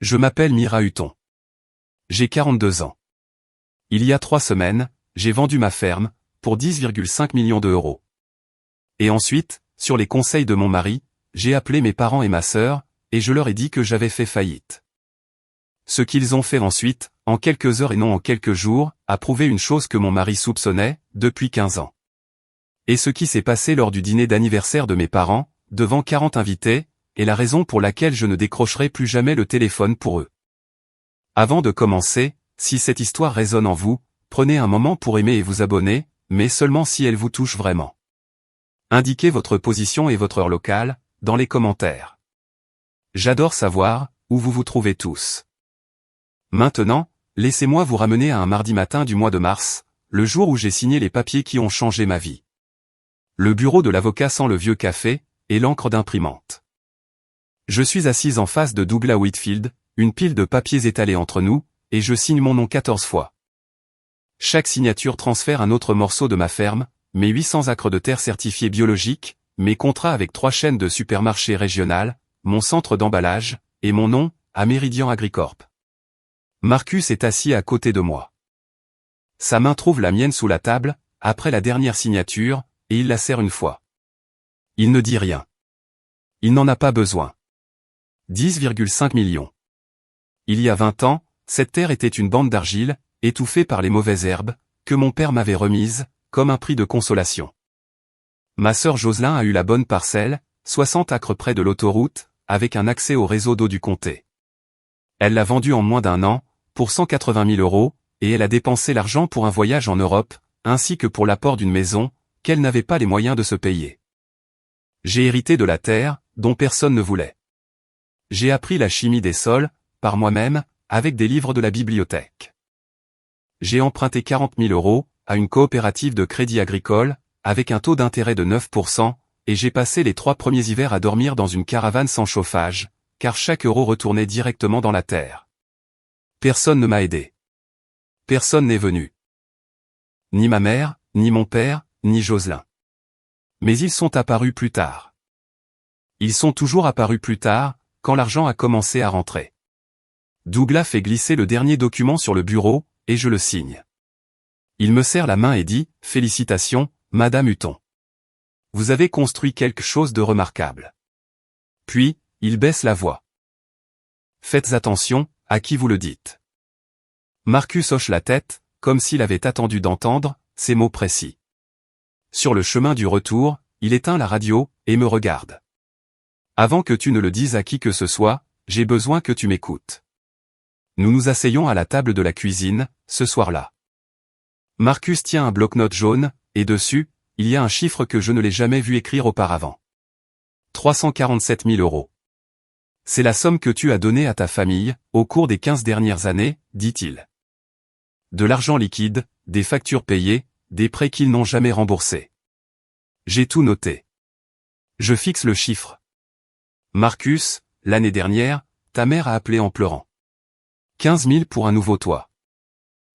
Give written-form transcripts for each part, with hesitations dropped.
Je m'appelle Mira Hutton. J'ai 42 ans. Il y a 3 semaines, j'ai vendu ma ferme, pour 10,5 millions d'euros. Et ensuite, sur les conseils de mon mari, j'ai appelé mes parents et ma sœur, et je leur ai dit que j'avais fait faillite. Ce qu'ils ont fait ensuite, en quelques heures et non en quelques jours, a prouvé une chose que mon mari soupçonnait, depuis 15 ans. Et ce qui s'est passé lors du dîner d'anniversaire de mes parents, devant 40 invités, est la raison pour laquelle je ne décrocherai plus jamais le téléphone pour eux. Avant de commencer, si cette histoire résonne en vous, prenez un moment pour aimer et vous abonner, mais seulement si elle vous touche vraiment. Indiquez votre position et votre heure locale, dans les commentaires. J'adore savoir, où vous vous trouvez tous. Maintenant, laissez-moi vous ramener à un mardi matin du mois de mars, le jour où j'ai signé les papiers qui ont changé ma vie. Le bureau de l'avocat sent le vieux café, et l'encre d'imprimante. Je suis assise en face de Douglas Whitfield, une pile de papiers étalés entre nous, et je signe mon nom 14 fois. Chaque signature transfère un autre morceau de ma ferme, mes 800 acres de terre certifiés biologiques, mes contrats avec 3 chaînes de supermarchés régionales, mon centre d'emballage, et mon nom, à Meridian Agricorp. Marcus est assis à côté de moi. Sa main trouve la mienne sous la table, après la dernière signature, et il la serre une fois. Il ne dit rien. Il n'en a pas besoin. 10,5 millions. Il y a 20 ans, cette terre était une bande d'argile, étouffée par les mauvaises herbes, que mon père m'avait remise, comme un prix de consolation. Ma sœur Jocelyn a eu la bonne parcelle, 60 acres près de l'autoroute, avec un accès au réseau d'eau du comté. Elle l'a vendue en moins d'1 an, pour 180 000 euros, et elle a dépensé l'argent pour un voyage en Europe, ainsi que pour l'apport d'une maison, qu'elle n'avait pas les moyens de se payer. J'ai hérité de la terre, dont personne ne voulait. J'ai appris la chimie des sols, par moi-même, avec des livres de la bibliothèque. J'ai emprunté 40 000 euros, à une coopérative de crédit agricole, avec un taux d'intérêt de 9%, et j'ai passé les 3 premiers hivers à dormir dans une caravane sans chauffage, car chaque euro retournait directement dans la terre. Personne ne m'a aidé. Personne n'est venu. Ni ma mère, ni mon père, ni Jocelyn. Mais ils sont apparus plus tard. Ils sont toujours apparus plus tard, quand l'argent a commencé à rentrer. Douglas fait glisser le dernier document sur le bureau, et je le signe. Il me serre la main et dit « Félicitations, Madame Hutton. Vous avez construit quelque chose de remarquable. » Puis, il baisse la voix. « Faites attention, à qui vous le dites. » Marcus hoche la tête, comme s'il avait attendu d'entendre ces mots précis. Sur le chemin du retour, il éteint la radio, et me regarde. « Avant que tu ne le dises à qui que ce soit, j'ai besoin que tu m'écoutes. » Nous nous asseyons à la table de la cuisine, ce soir-là. Marcus tient un bloc-notes jaune, et dessus, il y a un chiffre que je ne l'ai jamais vu écrire auparavant. 347 000 euros. C'est la somme que tu as donnée à ta famille, au cours des 15 dernières années, dit-il. De l'argent liquide, des factures payées, des prêts qu'ils n'ont jamais remboursés. J'ai tout noté. Je fixe le chiffre. Marcus, l'année dernière, ta mère a appelé en pleurant. 15 000 pour un nouveau toit.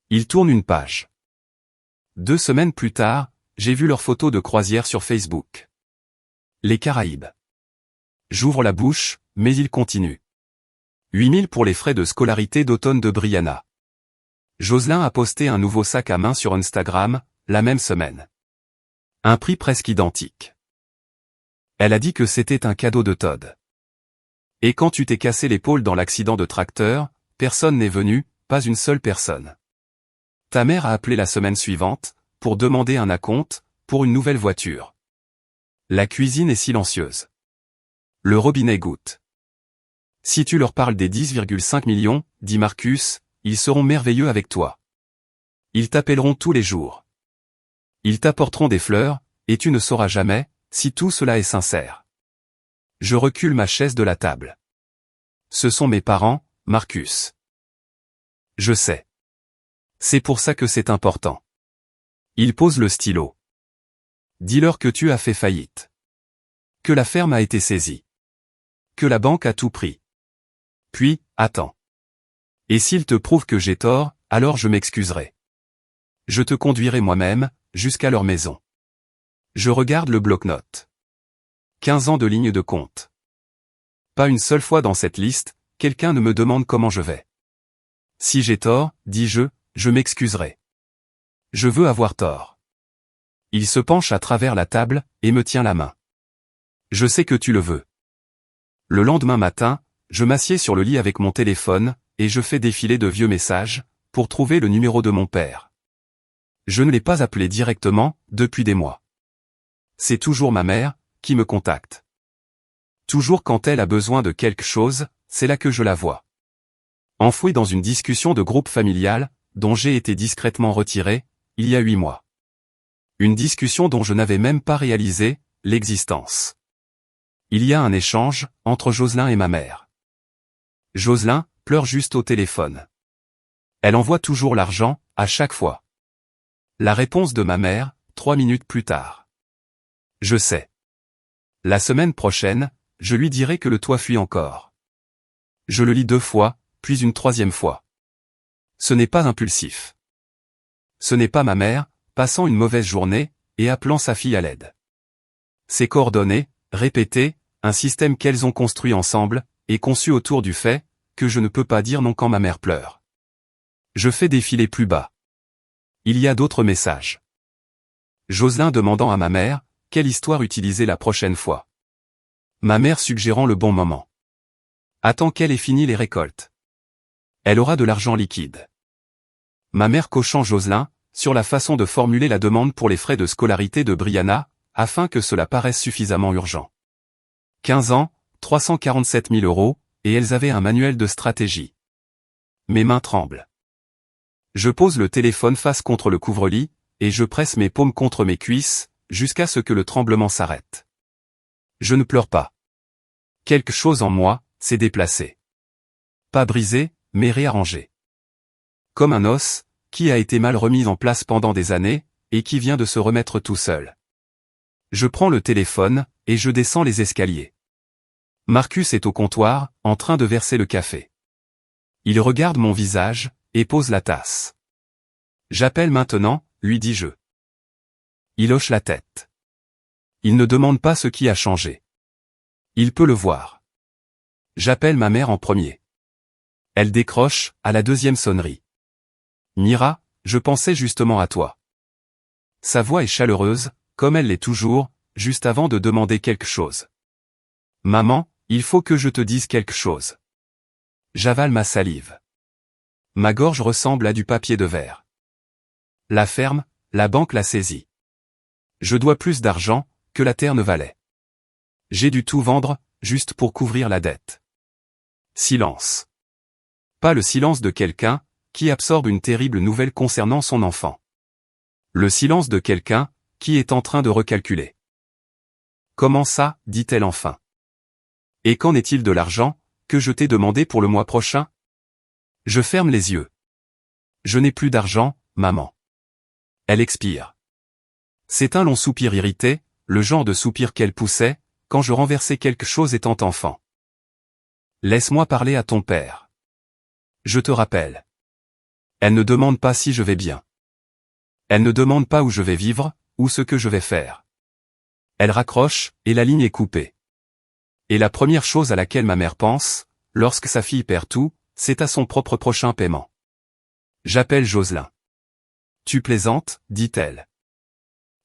Il tourne une page. 2 semaines plus tard, j'ai vu leurs photos de croisière sur Facebook. Les Caraïbes. J'ouvre la bouche, mais il continue. 8 000 pour les frais de scolarité d'automne de Brianna. Jocelyn a posté un nouveau sac à main sur Instagram, la même semaine. Un prix presque identique. Elle a dit que c'était un cadeau de Todd. Et quand tu t'es cassé l'épaule dans l'accident de tracteur, personne n'est venu, pas une seule personne. Ta mère a appelé la semaine suivante, pour demander un acompte, pour une nouvelle voiture. La cuisine est silencieuse. Le robinet goutte. Si tu leur parles des 10,5 millions, dit Marcus, ils seront merveilleux avec toi. Ils t'appelleront tous les jours. Ils t'apporteront des fleurs, et tu ne sauras jamais, si tout cela est sincère. Je recule ma chaise de la table. Ce sont mes parents, Marcus. Je sais. C'est pour ça que c'est important. Il pose le stylo. Dis-leur que tu as fait faillite. Que la ferme a été saisie. Que la banque a tout pris. Puis, attends. Et s'il te prouve que j'ai tort, alors je m'excuserai. Je te conduirai moi-même, jusqu'à leur maison. Je regarde le bloc-notes. 15 ans de ligne de compte. Pas une seule fois dans cette liste, quelqu'un ne me demande comment je vais. Si j'ai tort, dis-je, je m'excuserai. Je veux avoir tort. Il se penche à travers la table, et me tient la main. Je sais que tu le veux. Le lendemain matin, je m'assieds sur le lit avec mon téléphone, et je fais défiler de vieux messages, pour trouver le numéro de mon père. Je ne l'ai pas appelé directement, depuis des mois. C'est toujours ma mère, qui me contacte. Toujours quand elle a besoin de quelque chose, c'est là que je la vois. Enfouie dans une discussion de groupe familial, dont j'ai été discrètement retiré, il y a 8 mois. Une discussion dont je n'avais même pas réalisé l'existence. Il y a un échange entre Jocelyn et ma mère. Jocelyn pleure juste au téléphone. Elle envoie toujours l'argent, à chaque fois. La réponse de ma mère, 3 minutes plus tard. Je sais. La semaine prochaine, je lui dirai que le toit fuit encore. Je le lis 2 fois, puis une 3e fois. Ce n'est pas impulsif. Ce n'est pas ma mère, passant une mauvaise journée, et appelant sa fille à l'aide. C'est coordonné, répété, un système qu'elles ont construit ensemble, et conçu autour du fait, que je ne peux pas dire non quand ma mère pleure. Je fais défiler plus bas. Il y a d'autres messages. Jocelyn demandant à ma mère, quelle histoire utiliser la prochaine fois. Ma mère suggérant le bon moment. Attends qu'elle ait fini les récoltes. Elle aura de l'argent liquide. Ma mère coachant Jocelyn, sur la façon de formuler la demande pour les frais de scolarité de Brianna, afin que cela paraisse suffisamment urgent. 15 ans, 347 000 €, et elles avaient un manuel de stratégie. Mes mains tremblent. Je pose le téléphone face contre le couvre-lit, et je presse mes paumes contre mes cuisses, jusqu'à ce que le tremblement s'arrête. Je ne pleure pas. Quelque chose en moi s'est déplacé. Pas brisé, mais réarrangé. Comme un os, qui a été mal remis en place pendant des années, et qui vient de se remettre tout seul. Je prends le téléphone, et je descends les escaliers. Marcus est au comptoir, en train de verser le café. Il regarde mon visage, et pose la tasse. J'appelle maintenant, lui dis-je. Il hoche la tête. Il ne demande pas ce qui a changé. Il peut le voir. J'appelle ma mère en premier. Elle décroche, à la 2e sonnerie. Mira, je pensais justement à toi. Sa voix est chaleureuse, comme elle l'est toujours, juste avant de demander quelque chose. Maman, il faut que je te dise quelque chose. J'avale ma salive. Ma gorge ressemble à du papier de verre. La ferme, la banque l'a saisie. Je dois plus d'argent que la terre ne valait. J'ai dû tout vendre, juste pour couvrir la dette. Silence. Pas le silence de quelqu'un qui absorbe une terrible nouvelle concernant son enfant. Le silence de quelqu'un qui est en train de recalculer. Comment ça, dit-elle enfin. Et qu'en est-il de l'argent que je t'ai demandé pour le mois prochain? Je ferme les yeux. Je n'ai plus d'argent, maman. Elle expire. C'est un long soupir irrité, le genre de soupir qu'elle poussait, quand je renversais quelque chose étant enfant. Laisse-moi parler à ton père. Je te rappelle. Elle ne demande pas si je vais bien. Elle ne demande pas où je vais vivre, ou ce que je vais faire. Elle raccroche, et la ligne est coupée. Et la première chose à laquelle ma mère pense, lorsque sa fille perd tout, c'est à son propre prochain paiement. J'appelle Jocelyn. Tu plaisantes, dit-elle.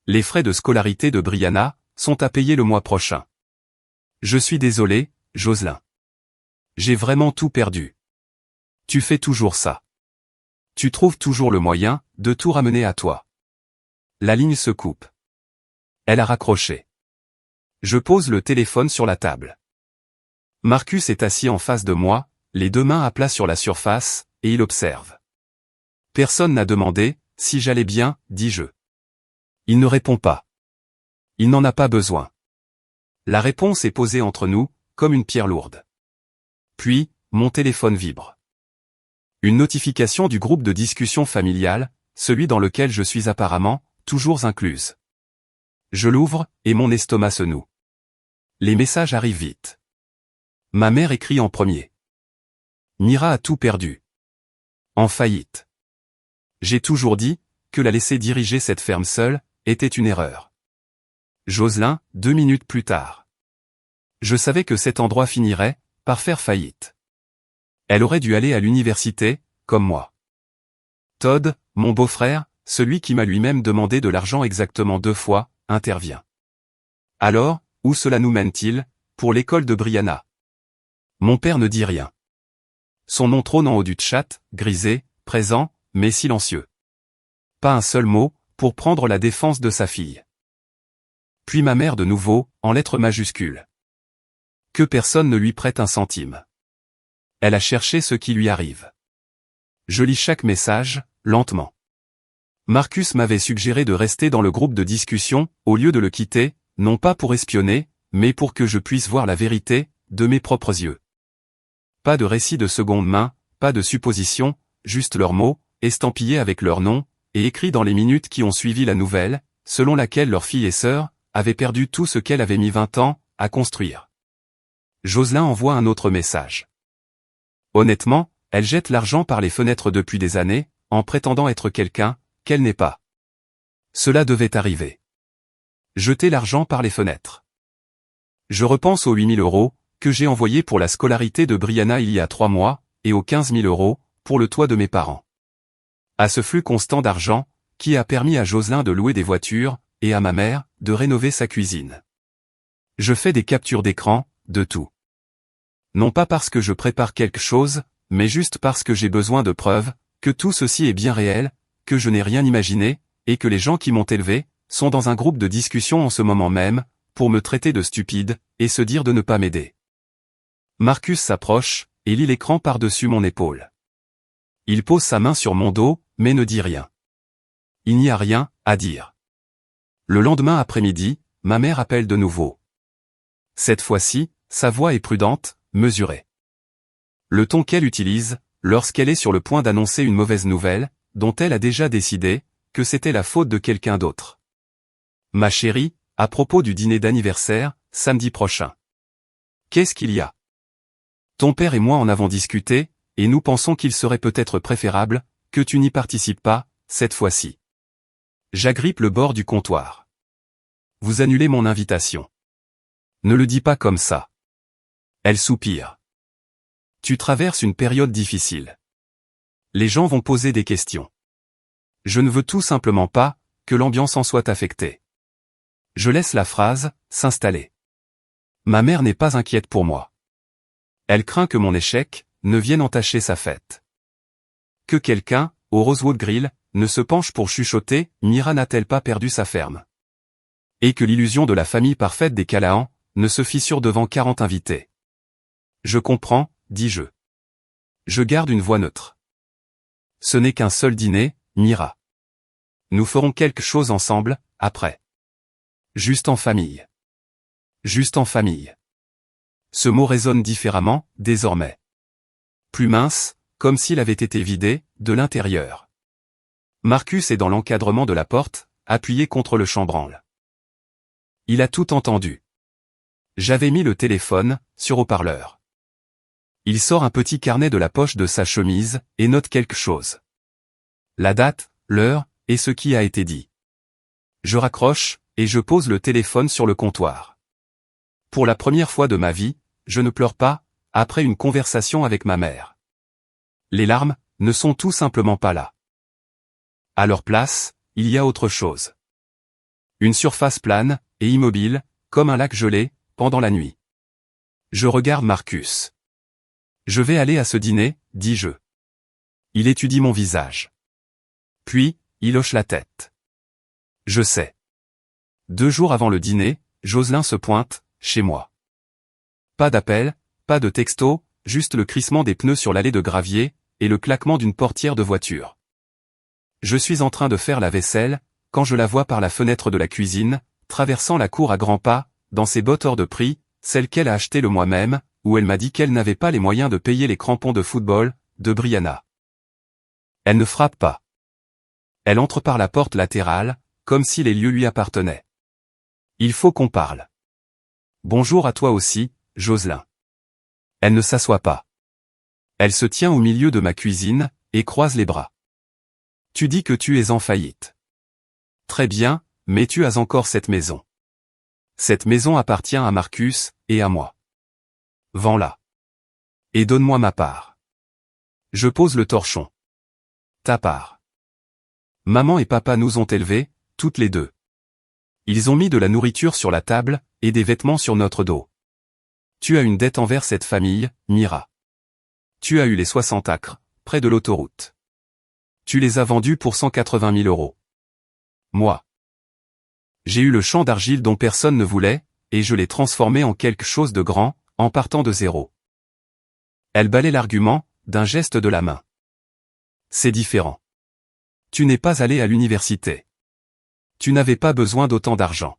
Les frais de scolarité de Brianna sont à payer le mois prochain. Je suis désolé, Jocelyn. J'ai vraiment tout perdu. Tu fais toujours ça. Tu trouves toujours le moyen de tout ramener à toi. La ligne se coupe. Elle a raccroché. Je pose le téléphone sur la table. Marcus est assis en face de moi, les 2 mains à plat sur la surface, et il observe. Personne n'a demandé si j'allais bien, dis-je. Il ne répond pas. Il n'en a pas besoin. La réponse est posée entre nous, comme une pierre lourde. Puis, mon téléphone vibre. Une notification du groupe de discussion familiale, celui dans lequel je suis apparemment, toujours incluse. Je l'ouvre, et mon estomac se noue. Les messages arrivent vite. Ma mère écrit en premier. Mira a tout perdu. En faillite. J'ai toujours dit que la laisser diriger cette ferme seule était une erreur. Jocelyn, 2 minutes plus tard. Je savais que cet endroit finirait par faire faillite. Elle aurait dû aller à l'université, comme moi. Todd, mon beau-frère, celui qui m'a lui-même demandé de l'argent exactement 2 fois, intervient. Alors, où cela nous mène-t-il, pour l'école de Brianna? Mon père ne dit rien. Son nom trône en haut du chat, grisé, présent, mais silencieux. Pas un seul mot, pour prendre la défense de sa fille. Puis ma mère de nouveau, en lettres majuscules. Que personne ne lui prête un centime. Elle a cherché ce qui lui arrive. Je lis chaque message, lentement. Marcus m'avait suggéré de rester dans le groupe de discussion, au lieu de le quitter, non pas pour espionner, mais pour que je puisse voir la vérité, de mes propres yeux. Pas de récit de seconde main, pas de supposition, juste leurs mots, estampillés avec leur nom, et écrits dans les minutes qui ont suivi la nouvelle, selon laquelle leur fille et sœur avaient perdu tout ce qu'elle avait mis 20 ans à construire. Jocelyn envoie un autre message. Honnêtement, elle jette l'argent par les fenêtres depuis des années, en prétendant être quelqu'un qu'elle n'est pas. Cela devait arriver. Jeter l'argent par les fenêtres. Je repense aux 8 000 € que j'ai envoyés pour la scolarité de Brianna il y a 3 mois, et aux 15 000 € pour le toit de mes parents. À ce flux constant d'argent, qui a permis à Jocelyn de louer des voitures, et à ma mère, de rénover sa cuisine. Je fais des captures d'écran, de tout. Non pas parce que je prépare quelque chose, mais juste parce que j'ai besoin de preuves, que tout ceci est bien réel, que je n'ai rien imaginé, et que les gens qui m'ont élevé, sont dans un groupe de discussion en ce moment même, pour me traiter de stupide, et se dire de ne pas m'aider. Marcus s'approche, et lit l'écran par-dessus mon épaule. Il pose sa main sur mon dos, mais ne dit rien. Il n'y a rien à dire. Le lendemain après-midi, ma mère appelle de nouveau. Cette fois-ci, sa voix est prudente, mesurée. Le ton qu'elle utilise, lorsqu'elle est sur le point d'annoncer une mauvaise nouvelle, dont elle a déjà décidé, que c'était la faute de quelqu'un d'autre. Ma chérie, à propos du dîner d'anniversaire, samedi prochain. Qu'est-ce qu'il y a? Ton père et moi en avons discuté, et nous pensons qu'il serait peut-être préférable, que tu n'y participes pas, cette fois-ci. J'agrippe le bord du comptoir. Vous annulez mon invitation. Ne le dis pas comme ça. Elle soupire. Tu traverses une période difficile. Les gens vont poser des questions. Je ne veux tout simplement pas, que l'ambiance en soit affectée. Je laisse la phrase s'installer. Ma mère n'est pas inquiète pour moi. Elle craint que mon échec ne vienne entacher sa fête. Que quelqu'un, au Rosewood Grill, ne se penche pour chuchoter « Mira n'a-t-elle pas perdu sa ferme ?» Et que l'illusion de la famille parfaite des Callahan ne se fissure devant 40 invités. Je comprends, dis-je. Je garde une voix neutre. Ce n'est qu'un seul dîner, Mira. Nous ferons quelque chose ensemble, après. Juste en famille. Juste en famille. Ce mot résonne différemment, désormais. Plus mince, comme s'il avait été vidé, de l'intérieur. Marcus est dans l'encadrement de la porte, appuyé contre le chambranle. Il a tout entendu. J'avais mis le téléphone, sur haut-parleur. Il sort un petit carnet de la poche de sa chemise, et note quelque chose. La date, l'heure, et ce qui a été dit. Je raccroche, et je pose le téléphone sur le comptoir. Pour la première fois de ma vie, je ne pleure pas, après une conversation avec ma mère. Les larmes ne sont tout simplement pas là. À leur place, il y a autre chose. Une surface plane, et immobile, comme un lac gelé, pendant la nuit. Je regarde Marcus. Je vais aller à ce dîner, dis-je. Il étudie mon visage. Puis, il hoche la tête. Je sais. 2 jours avant le dîner, Jocelyn se pointe, chez moi. Pas d'appel, pas de texto, juste le crissement des pneus sur l'allée de gravier, et le claquement d'une portière de voiture. Je suis en train de faire la vaisselle, quand je la vois par la fenêtre de la cuisine, traversant la cour à grands pas, dans ses bottes hors de prix, celles qu'elle a achetées le mois même, où elle m'a dit qu'elle n'avait pas les moyens de payer les crampons de football, de Brianna. Elle ne frappe pas. Elle entre par la porte latérale, comme si les lieux lui appartenaient. Il faut qu'on parle. Bonjour à toi aussi, Jocelyn. Elle ne s'assoit pas. Elle se tient au milieu de ma cuisine, et croise les bras. Tu dis que tu es en faillite. Très bien, mais tu as encore cette maison. Cette maison appartient à Marcus, et à moi. Vends-la. Et donne-moi ma part. Je pose le torchon. Ta part. Maman et papa nous ont élevés, toutes les deux. Ils ont mis de la nourriture sur la table, et des vêtements sur notre dos. Tu as une dette envers cette famille, Mira. Tu as eu les 60 acres, près de l'autoroute. Tu les as vendus pour 180 000 euros. Moi. J'ai eu le champ d'argile dont personne ne voulait, et je l'ai transformé en quelque chose de grand, en partant de zéro. Elle balaie l'argument, d'un geste de la main. C'est différent. Tu n'es pas allé à l'université. Tu n'avais pas besoin d'autant d'argent.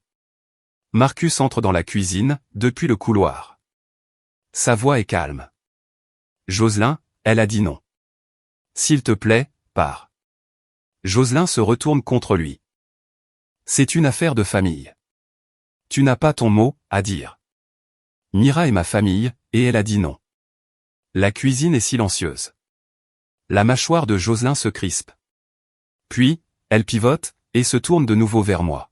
Marcus entre dans la cuisine, depuis le couloir. Sa voix est calme. Jocelyn, elle a dit non. S'il te plaît, pars. Jocelyn se retourne contre lui. C'est une affaire de famille. Tu n'as pas ton mot à dire. Mira est ma famille, et elle a dit non. La cuisine est silencieuse. La mâchoire de Jocelyn se crispe. Puis, elle pivote, et se tourne de nouveau vers moi.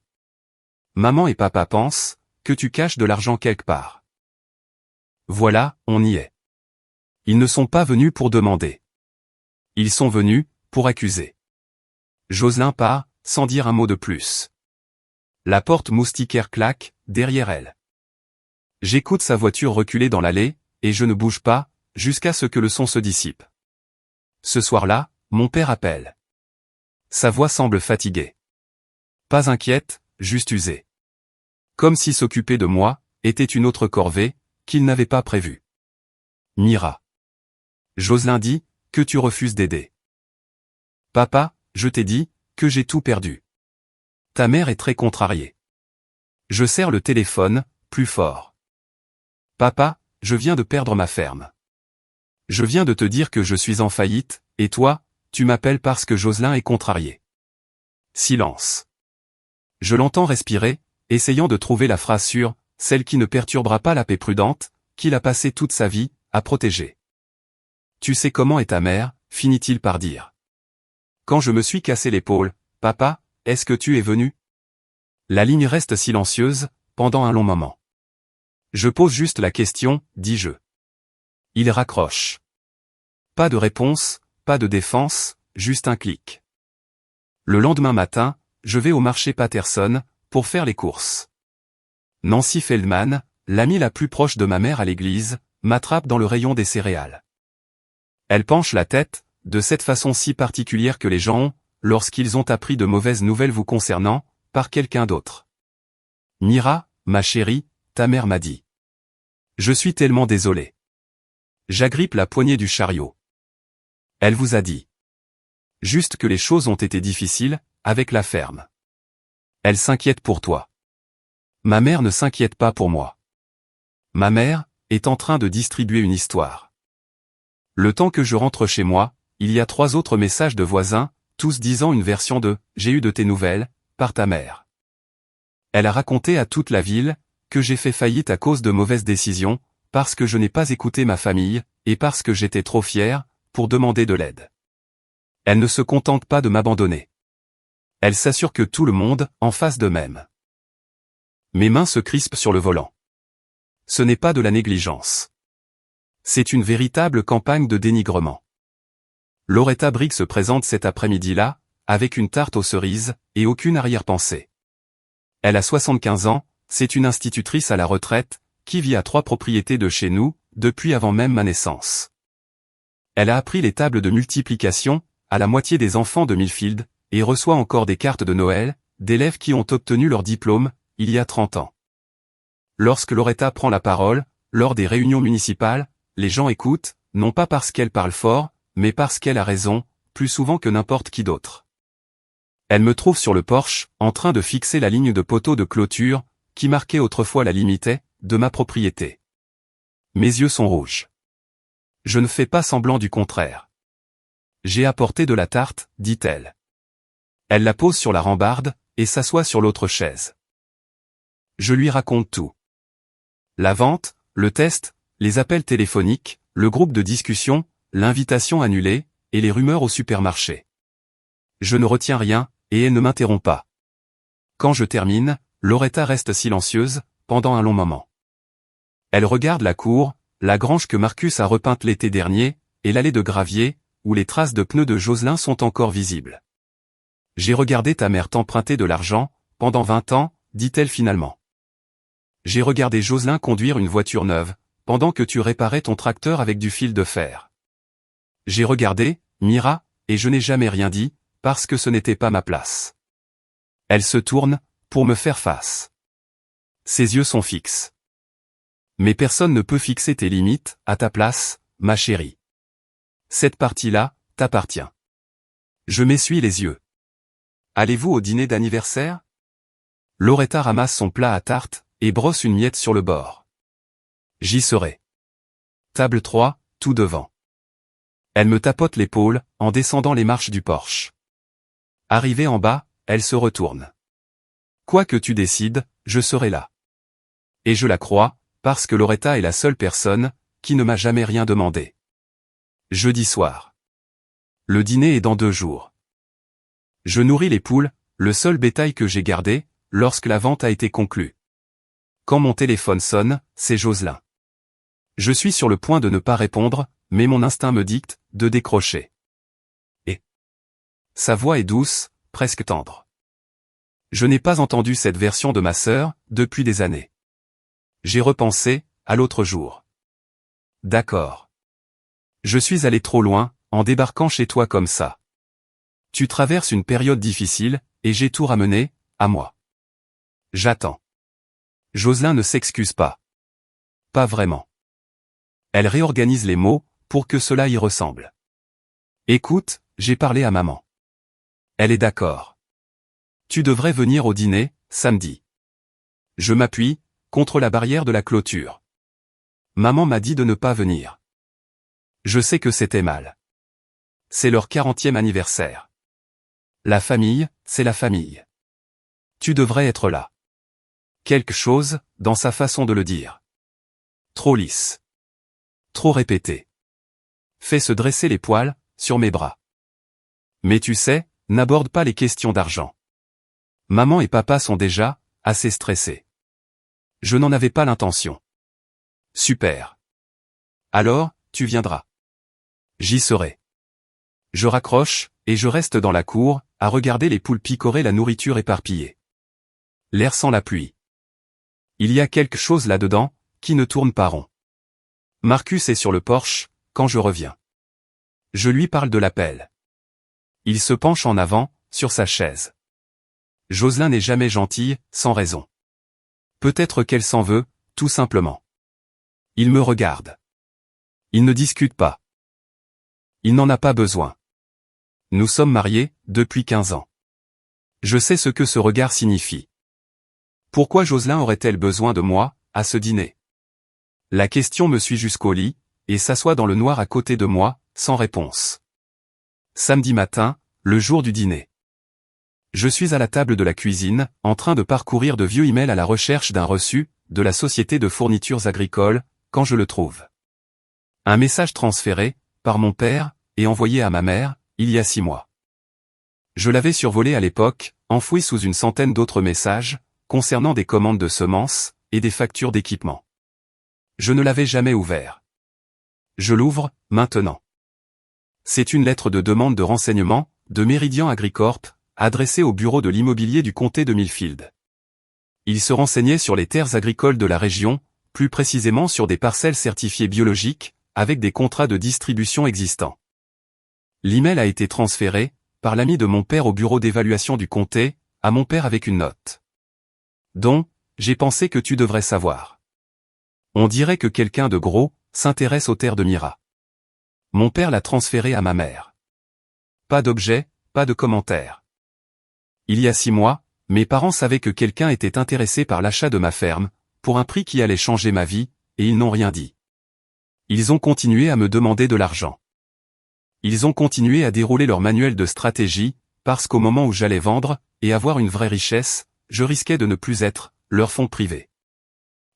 Maman et papa pensent que tu caches de l'argent quelque part. Voilà, on y est. Ils ne sont pas venus pour demander. Ils sont venus pour accuser. Jocelyn part, sans dire un mot de plus. La porte moustiquaire claque, derrière elle. J'écoute sa voiture reculer dans l'allée, et je ne bouge pas, jusqu'à ce que le son se dissipe. Ce soir-là, mon père appelle. Sa voix semble fatiguée. Pas inquiète, juste usée. Comme si s'occuper de moi était une autre corvée, qu'il n'avait pas prévue. Mira. Jocelyn dit que tu refuses d'aider. Papa, je t'ai dit que j'ai tout perdu. Ta mère est très contrariée. Je serre le téléphone, plus fort. Papa, je viens de perdre ma ferme. Je viens de te dire que je suis en faillite, et toi, tu m'appelles parce que Jocelyn est contrarié. Silence. Je l'entends respirer, essayant de trouver la phrase sûre, celle qui ne perturbera pas la paix prudente, qu'il a passé toute sa vie à protéger. Tu sais comment est ta mère, finit-il par dire. Quand je me suis cassé l'épaule, papa, est-ce que tu es venu? La ligne reste silencieuse, pendant un long moment. Je pose juste la question, dis-je. Il raccroche. Pas de réponse, pas de défense, juste un clic. Le lendemain matin, je vais au marché Patterson, pour faire les courses. Nancy Feldman, l'amie la plus proche de ma mère à l'église, m'attrape dans le rayon des céréales. Elle penche la tête, de cette façon si particulière que les gens ont, lorsqu'ils ont appris de mauvaises nouvelles vous concernant, par quelqu'un d'autre. Mira, ma chérie, ta mère m'a dit. Je suis tellement désolé. J'agrippe la poignée du chariot. Elle vous a dit. Juste que les choses ont été difficiles, avec la ferme. Elle s'inquiète pour toi. Ma mère ne s'inquiète pas pour moi. Ma mère est en train de distribuer une histoire. Le temps que je rentre chez moi, il y a 3 autres messages de voisins, tous disant une version de « J'ai eu de tes nouvelles » par ta mère. Elle a raconté à toute la ville que j'ai fait faillite à cause de mauvaises décisions, parce que je n'ai pas écouté ma famille, et parce que j'étais trop fier pour demander de l'aide. Elle ne se contente pas de m'abandonner. Elle s'assure que tout le monde en fasse de même. Mes mains se crispent sur le volant. Ce n'est pas de la négligence. C'est une véritable campagne de dénigrement. Loretta Briggs se présente cet après-midi-là, avec une tarte aux cerises, et aucune arrière-pensée. Elle a 75 ans, c'est une institutrice à la retraite, qui vit à 3 propriétés de chez nous, depuis avant même ma naissance. Elle a appris les tables de multiplication, à la moitié des enfants de Millfield, et reçoit encore des cartes de Noël, d'élèves qui ont obtenu leur diplôme, il y a 30 ans. Lorsque Loretta prend la parole, lors des réunions municipales, les gens écoutent, non pas parce qu'elle parle fort, mais parce qu'elle a raison, plus souvent que n'importe qui d'autre. Elle me trouve sur le porche, en train de fixer la ligne de poteaux de clôture, qui marquait autrefois la limite, de ma propriété. Mes yeux sont rouges. Je ne fais pas semblant du contraire. J'ai apporté de la tarte, dit-elle. Elle la pose sur la rambarde, et s'assoit sur l'autre chaise. Je lui raconte tout. La vente, le test, les appels téléphoniques, le groupe de discussion, l'invitation annulée, et les rumeurs au supermarché. Je ne retiens rien, et elle ne m'interrompt pas. Quand je termine, Loretta reste silencieuse, pendant un long moment. Elle regarde la cour, la grange que Marcus a repeinte l'été dernier, et l'allée de gravier, où les traces de pneus de Jocelyn sont encore visibles. J'ai regardé ta mère t'emprunter de l'argent, pendant 20 ans, dit-elle finalement. J'ai regardé Jocelyn conduire une voiture neuve, pendant que tu réparais ton tracteur avec du fil de fer. J'ai regardé, Mira, et je n'ai jamais rien dit, parce que ce n'était pas ma place. Elle se tourne, pour me faire face. Ses yeux sont fixes. Mais personne ne peut fixer tes limites, à ta place, ma chérie. Cette partie-là, t'appartient. Je m'essuie les yeux. Allez-vous au dîner d'anniversaire? Loretta ramasse son plat à tarte, et brosse une miette sur le bord. J'y serai. Table 3, tout devant. Elle me tapote l'épaule, en descendant les marches du porche. Arrivée en bas, elle se retourne. Quoi que tu décides, je serai là. Et je la crois, parce que Loretta est la seule personne, qui ne m'a jamais rien demandé. Jeudi soir. Le dîner est dans 2 jours. Je nourris les poules, le seul bétail que j'ai gardé, lorsque la vente a été conclue. Quand mon téléphone sonne, c'est Jocelyn. Je suis sur le point de ne pas répondre, mais mon instinct me dicte de décrocher. Et sa voix est douce, presque tendre. Je n'ai pas entendu cette version de ma sœur, depuis des années. J'ai repensé, à l'autre jour. D'accord. Je suis allé trop loin, en débarquant chez toi comme ça. Tu traverses une période difficile, et j'ai tout ramené, à moi. J'attends. Jocelyn ne s'excuse pas. Pas vraiment. Elle réorganise les mots, pour que cela y ressemble. Écoute, j'ai parlé à maman. Elle est d'accord. Tu devrais venir au dîner, samedi. Je m'appuie, contre la barrière de la clôture. Maman m'a dit de ne pas venir. Je sais que c'était mal. C'est leur 40e anniversaire. La famille, c'est la famille. Tu devrais être là. Quelque chose, dans sa façon de le dire. Trop lisse. Trop répété. Fait se dresser les poils, sur mes bras. Mais tu sais, n'aborde pas les questions d'argent. Maman et papa sont déjà, assez stressés. Je n'en avais pas l'intention. Super. Alors, tu viendras. J'y serai. Je raccroche, et je reste dans la cour, à regarder les poules picorer la nourriture éparpillée. L'air sent la pluie. Il y a quelque chose là-dedans, qui ne tourne pas rond. Marcus est sur le porche, quand je reviens. Je lui parle de l'appel. Il se penche en avant, sur sa chaise. Jocelyn n'est jamais gentille, sans raison. Peut-être qu'elle s'en veut, tout simplement. Il me regarde. Il ne discute pas. Il n'en a pas besoin. Nous sommes mariés, depuis 15 ans. Je sais ce que ce regard signifie. Pourquoi Jocelyn aurait-elle besoin de moi, à ce dîner? La question me suit jusqu'au lit, et s'assoit dans le noir à côté de moi, sans réponse. Samedi matin, le jour du dîner. Je suis à la table de la cuisine, en train de parcourir de vieux emails à la recherche d'un reçu, de la société de fournitures agricoles, quand je le trouve. Un message transféré, par mon père, et envoyé à ma mère, il y a 6 mois. Je l'avais survolé à l'époque, enfoui sous une centaine d'autres messages, concernant des commandes de semences, et des factures d'équipement. Je ne l'avais jamais ouvert. Je l'ouvre, maintenant. C'est une lettre de demande de renseignement, de Meridian Agricorp, adressée au bureau de l'immobilier du comté de Millfield. Il se renseignait sur les terres agricoles de la région, plus précisément sur des parcelles certifiées biologiques, avec des contrats de distribution existants. L'email a été transféré, par l'ami de mon père au bureau d'évaluation du comté, à mon père avec une note. Donc, j'ai pensé que tu devrais savoir. On dirait que quelqu'un de gros, s'intéresse aux terres de Mira. Mon père l'a transféré à ma mère. Pas d'objet, pas de commentaire. Il y a 6 mois, mes parents savaient que quelqu'un était intéressé par l'achat de ma ferme, pour un prix qui allait changer ma vie, et ils n'ont rien dit. Ils ont continué à me demander de l'argent. Ils ont continué à dérouler leur manuel de stratégie, parce qu'au moment où j'allais vendre, et avoir une vraie richesse, je risquais de ne plus être leur fonds privé.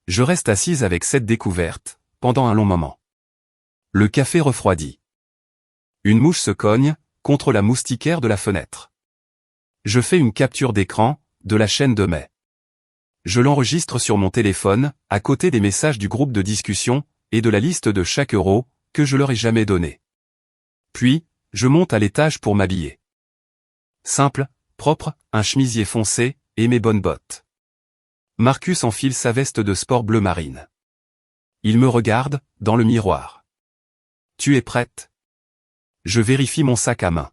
Je reste assise avec cette découverte, pendant un long moment. Le café refroidit. Une mouche se cogne, contre la moustiquaire de la fenêtre. Je fais une capture d'écran, de la chaîne de mai. Je l'enregistre sur mon téléphone, à côté des messages du groupe de discussion, et de la liste de chaque euro, que je leur ai jamais donné. Puis, je monte à l'étage pour m'habiller. Simple, propre, un chemisier foncé, et mes bonnes bottes. Marcus enfile sa veste de sport bleu marine. Il me regarde, dans le miroir. Tu es prête? Je vérifie mon sac à main.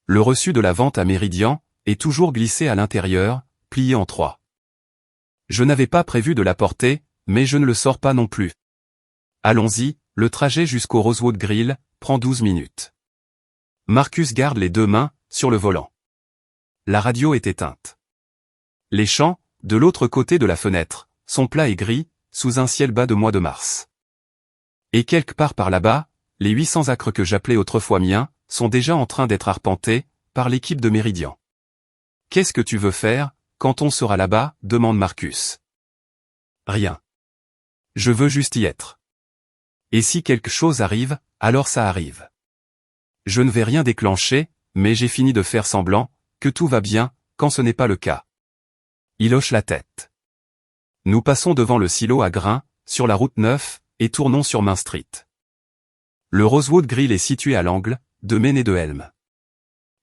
Le reçu de la vente à Méridian est toujours glissé à l'intérieur, plié en 3. Je n'avais pas prévu de la porter, mais je ne le sors pas non plus. Allons-y, le trajet jusqu'au Rosewood Grill prend 12 minutes. Marcus garde les 2 mains sur le volant. La radio est éteinte. Les champs, de l'autre côté de la fenêtre, sont plats et gris, sous un ciel bas de mois de mars. Et quelque part par là-bas, les 800 acres que j'appelais autrefois miens, sont déjà en train d'être arpentés, par l'équipe de Méridian. Qu'est-ce que tu veux faire, quand on sera là-bas, demande Marcus. Rien. Je veux juste y être. Et si quelque chose arrive, alors ça arrive. Je ne vais rien déclencher, mais j'ai fini de faire semblant, que tout va bien, quand ce n'est pas le cas. Il hoche la tête. Nous passons devant le silo à grains, sur la route 9, et tournons sur Main Street. Le Rosewood Grill est situé à l'angle, de Main et de Elm.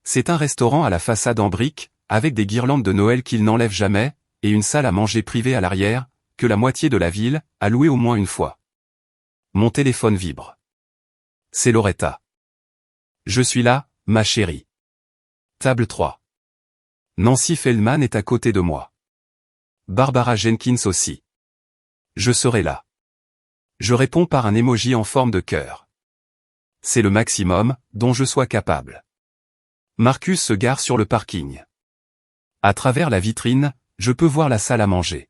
C'est un restaurant à la façade en briques, avec des guirlandes de Noël qu'il n'enlève jamais, et une salle à manger privée à l'arrière, que la moitié de la ville a louée au moins une fois. Mon téléphone vibre. C'est Loretta. Je suis là, ma chérie. Table 3. Nancy Feldman est à côté de moi. Barbara Jenkins aussi. Je serai là. Je réponds par un emoji en forme de cœur. C'est le maximum dont je sois capable. Marcus se gare sur le parking. À travers la vitrine, je peux voir la salle à manger.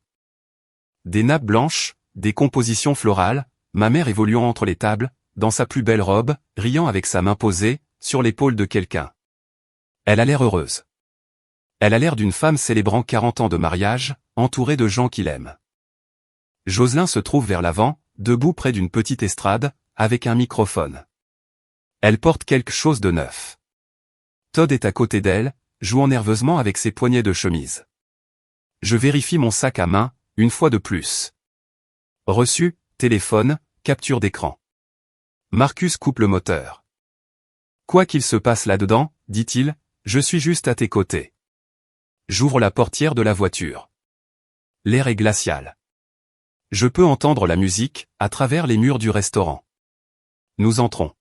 Des nappes blanches, des compositions florales, ma mère évoluant entre les tables, dans sa plus belle robe, riant avec sa main posée, sur l'épaule de quelqu'un. Elle a l'air heureuse. Elle a l'air d'une femme célébrant 40 ans de mariage, entourée de gens qui l'aiment. Jocelyn se trouve vers l'avant, debout près d'une petite estrade, avec un microphone. Elle porte quelque chose de neuf. Todd est à côté d'elle, jouant nerveusement avec ses poignets de chemise. Je vérifie mon sac à main, une fois de plus. Reçu, téléphone, capture d'écran. Marcus coupe le moteur. Quoi qu'il se passe là-dedans, dit-il, je suis juste à tes côtés. J'ouvre la portière de la voiture. L'air est glacial. Je peux entendre la musique, à travers les murs du restaurant. Nous entrons.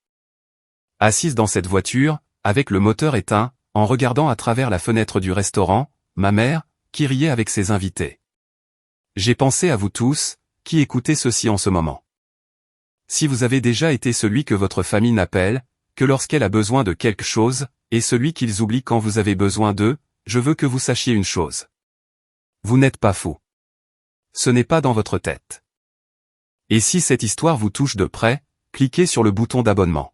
Assise dans cette voiture, avec le moteur éteint, en regardant à travers la fenêtre du restaurant, ma mère, qui riait avec ses invités. J'ai pensé à vous tous, qui écoutez ceci en ce moment. Si vous avez déjà été celui que votre famille n'appelle, que lorsqu'elle a besoin de quelque chose, et celui qu'ils oublient quand vous avez besoin d'eux, je veux que vous sachiez une chose. Vous n'êtes pas fou. Ce n'est pas dans votre tête. Et si cette histoire vous touche de près, cliquez sur le bouton d'abonnement.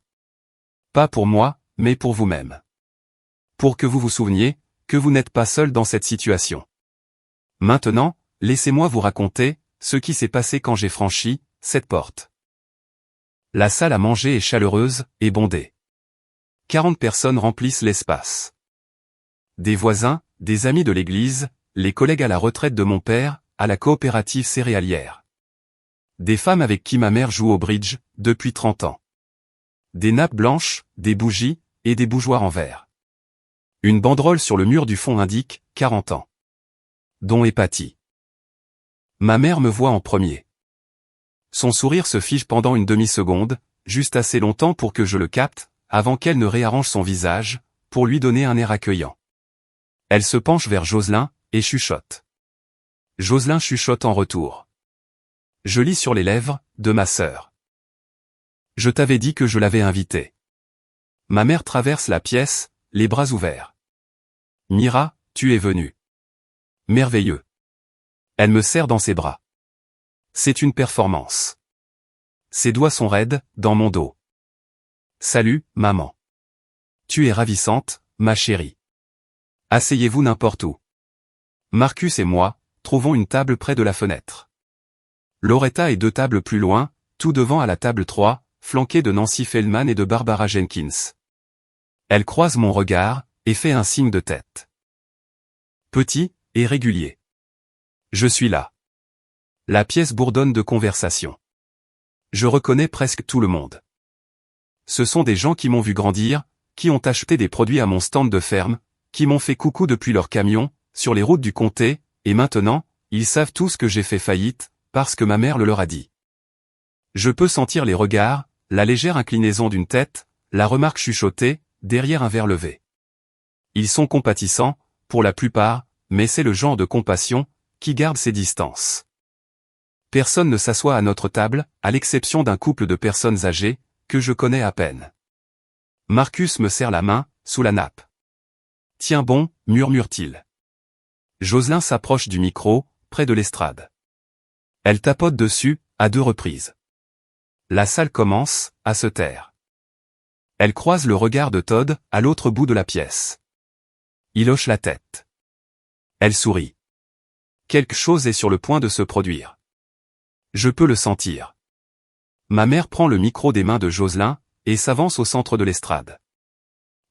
Pas pour moi, mais pour vous-même. Pour que vous vous souveniez, que vous n'êtes pas seul dans cette situation. Maintenant, laissez-moi vous raconter, ce qui s'est passé quand j'ai franchi, cette porte. La salle à manger est chaleureuse, et bondée. 40 personnes remplissent l'espace. Des voisins, des amis de l'église, les collègues à la retraite de mon père, à la coopérative céréalière. Des femmes avec qui ma mère joue au bridge, depuis 30 ans. Des nappes blanches, des bougies, et des bougeoirs en verre. Une banderole sur le mur du fond indique, 40 ans. Don Hépatie. Ma mère me voit en premier. Son sourire se fige pendant une demi-seconde, juste assez longtemps pour que je le capte, avant qu'elle ne réarrange son visage, pour lui donner un air accueillant. Elle se penche vers Jocelyn, et chuchote. Jocelyn chuchote en retour. Je lis sur les lèvres, de ma sœur. Je t'avais dit que je l'avais invitée. Ma mère traverse la pièce, les bras ouverts. Mira, tu es venue. Merveilleux. Elle me serre dans ses bras. C'est une performance. Ses doigts sont raides, dans mon dos. Salut, maman. Tu es ravissante, ma chérie. Asseyez-vous n'importe où. Marcus et moi, trouvons une table près de la fenêtre. Loretta est 2 tables plus loin, tout devant à la table 3, flanquée de Nancy Feldman et de Barbara Jenkins. Elle croise mon regard, et fait un signe de tête. Petit, et régulier. Je suis là. La pièce bourdonne de conversation. Je reconnais presque tout le monde. Ce sont des gens qui m'ont vu grandir, qui ont acheté des produits à mon stand de ferme, qui m'ont fait coucou depuis leur camion, sur les routes du comté, et maintenant, ils savent tous que j'ai fait faillite, parce que ma mère le leur a dit. Je peux sentir les regards, la légère inclinaison d'une tête, la remarque chuchotée, derrière un verre levé. Ils sont compatissants, pour la plupart, mais c'est le genre de compassion, qui garde ses distances. Personne ne s'assoit à notre table, à l'exception d'un couple de personnes âgées, que je connais à peine. Marcus me serre la main, sous la nappe. « Tiens bon », murmure-t-il. Jocelyn s'approche du micro, près de l'estrade. Elle tapote dessus, à 2 reprises. La salle commence, à se taire. Elle croise le regard de Todd, à l'autre bout de la pièce. Il hoche la tête. Elle sourit. Quelque chose est sur le point de se produire. Je peux le sentir. Ma mère prend le micro des mains de Jocelyn, et s'avance au centre de l'estrade.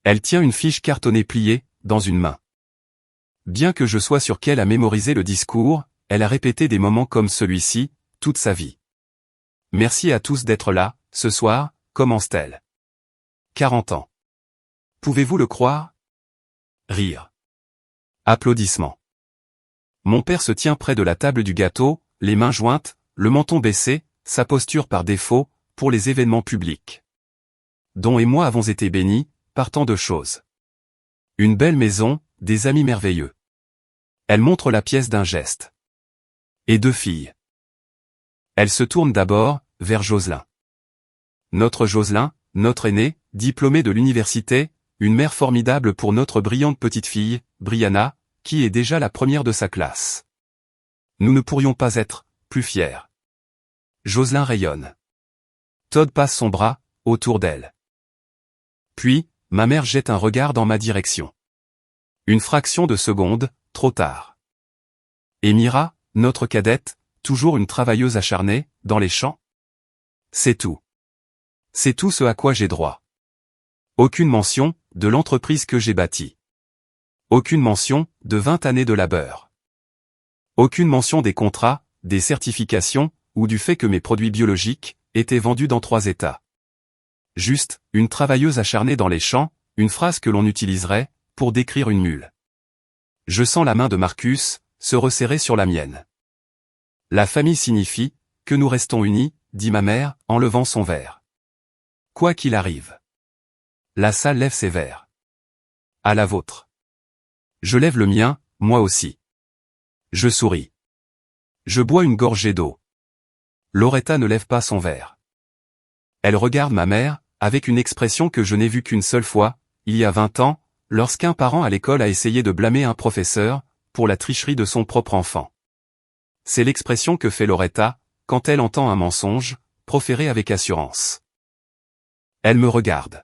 Elle tient une fiche cartonnée pliée, dans une main. Bien que je sois sûr qu'elle a mémorisé le discours, elle a répété des moments comme celui-ci, toute sa vie. Merci à tous d'être là, ce soir, commence-t-elle. 40 ans. Pouvez-vous le croire? Rire. Applaudissements. Mon père se tient près de la table du gâteau, les mains jointes, le menton baissé, sa posture par défaut, pour les événements publics. Don et moi avons été bénis, par tant de choses. Une belle maison, des amis merveilleux. Elle montre la pièce d'un geste. Et 2 filles. Elle se tourne d'abord, vers Jocelyn. Notre Jocelyn, notre aîné, diplômé de l'université, une mère formidable pour notre brillante petite fille, Brianna, qui est déjà la première de sa classe. Nous ne pourrions pas être plus fiers. Jocelyn rayonne. Todd passe son bras, autour d'elle. Puis, ma mère jette un regard dans ma direction. Une fraction de seconde, trop tard. Et Mira, notre cadette, toujours une travailleuse acharnée, dans les champs? C'est tout. C'est tout ce à quoi j'ai droit. Aucune mention, de l'entreprise que j'ai bâtie. Aucune mention, de 20 années de labeur. Aucune mention des contrats, des certifications, ou du fait que mes produits biologiques, étaient vendus dans 3 États. Juste, une travailleuse acharnée dans les champs, une phrase que l'on utiliserait, pour décrire une mule. Je sens la main de Marcus, se resserrer sur la mienne. La famille signifie, que nous restons unis, dit ma mère, en levant son verre. Quoi qu'il arrive. La salle lève ses verres. À la vôtre. Je lève le mien, moi aussi. Je souris. Je bois une gorgée d'eau. Loretta ne lève pas son verre. Elle regarde ma mère, avec une expression que je n'ai vue qu'une seule fois, il y a 20 ans, lorsqu'un parent à l'école a essayé de blâmer un professeur, pour la tricherie de son propre enfant. C'est l'expression que fait Loretta, quand elle entend un mensonge, proféré avec assurance. Elle me regarde.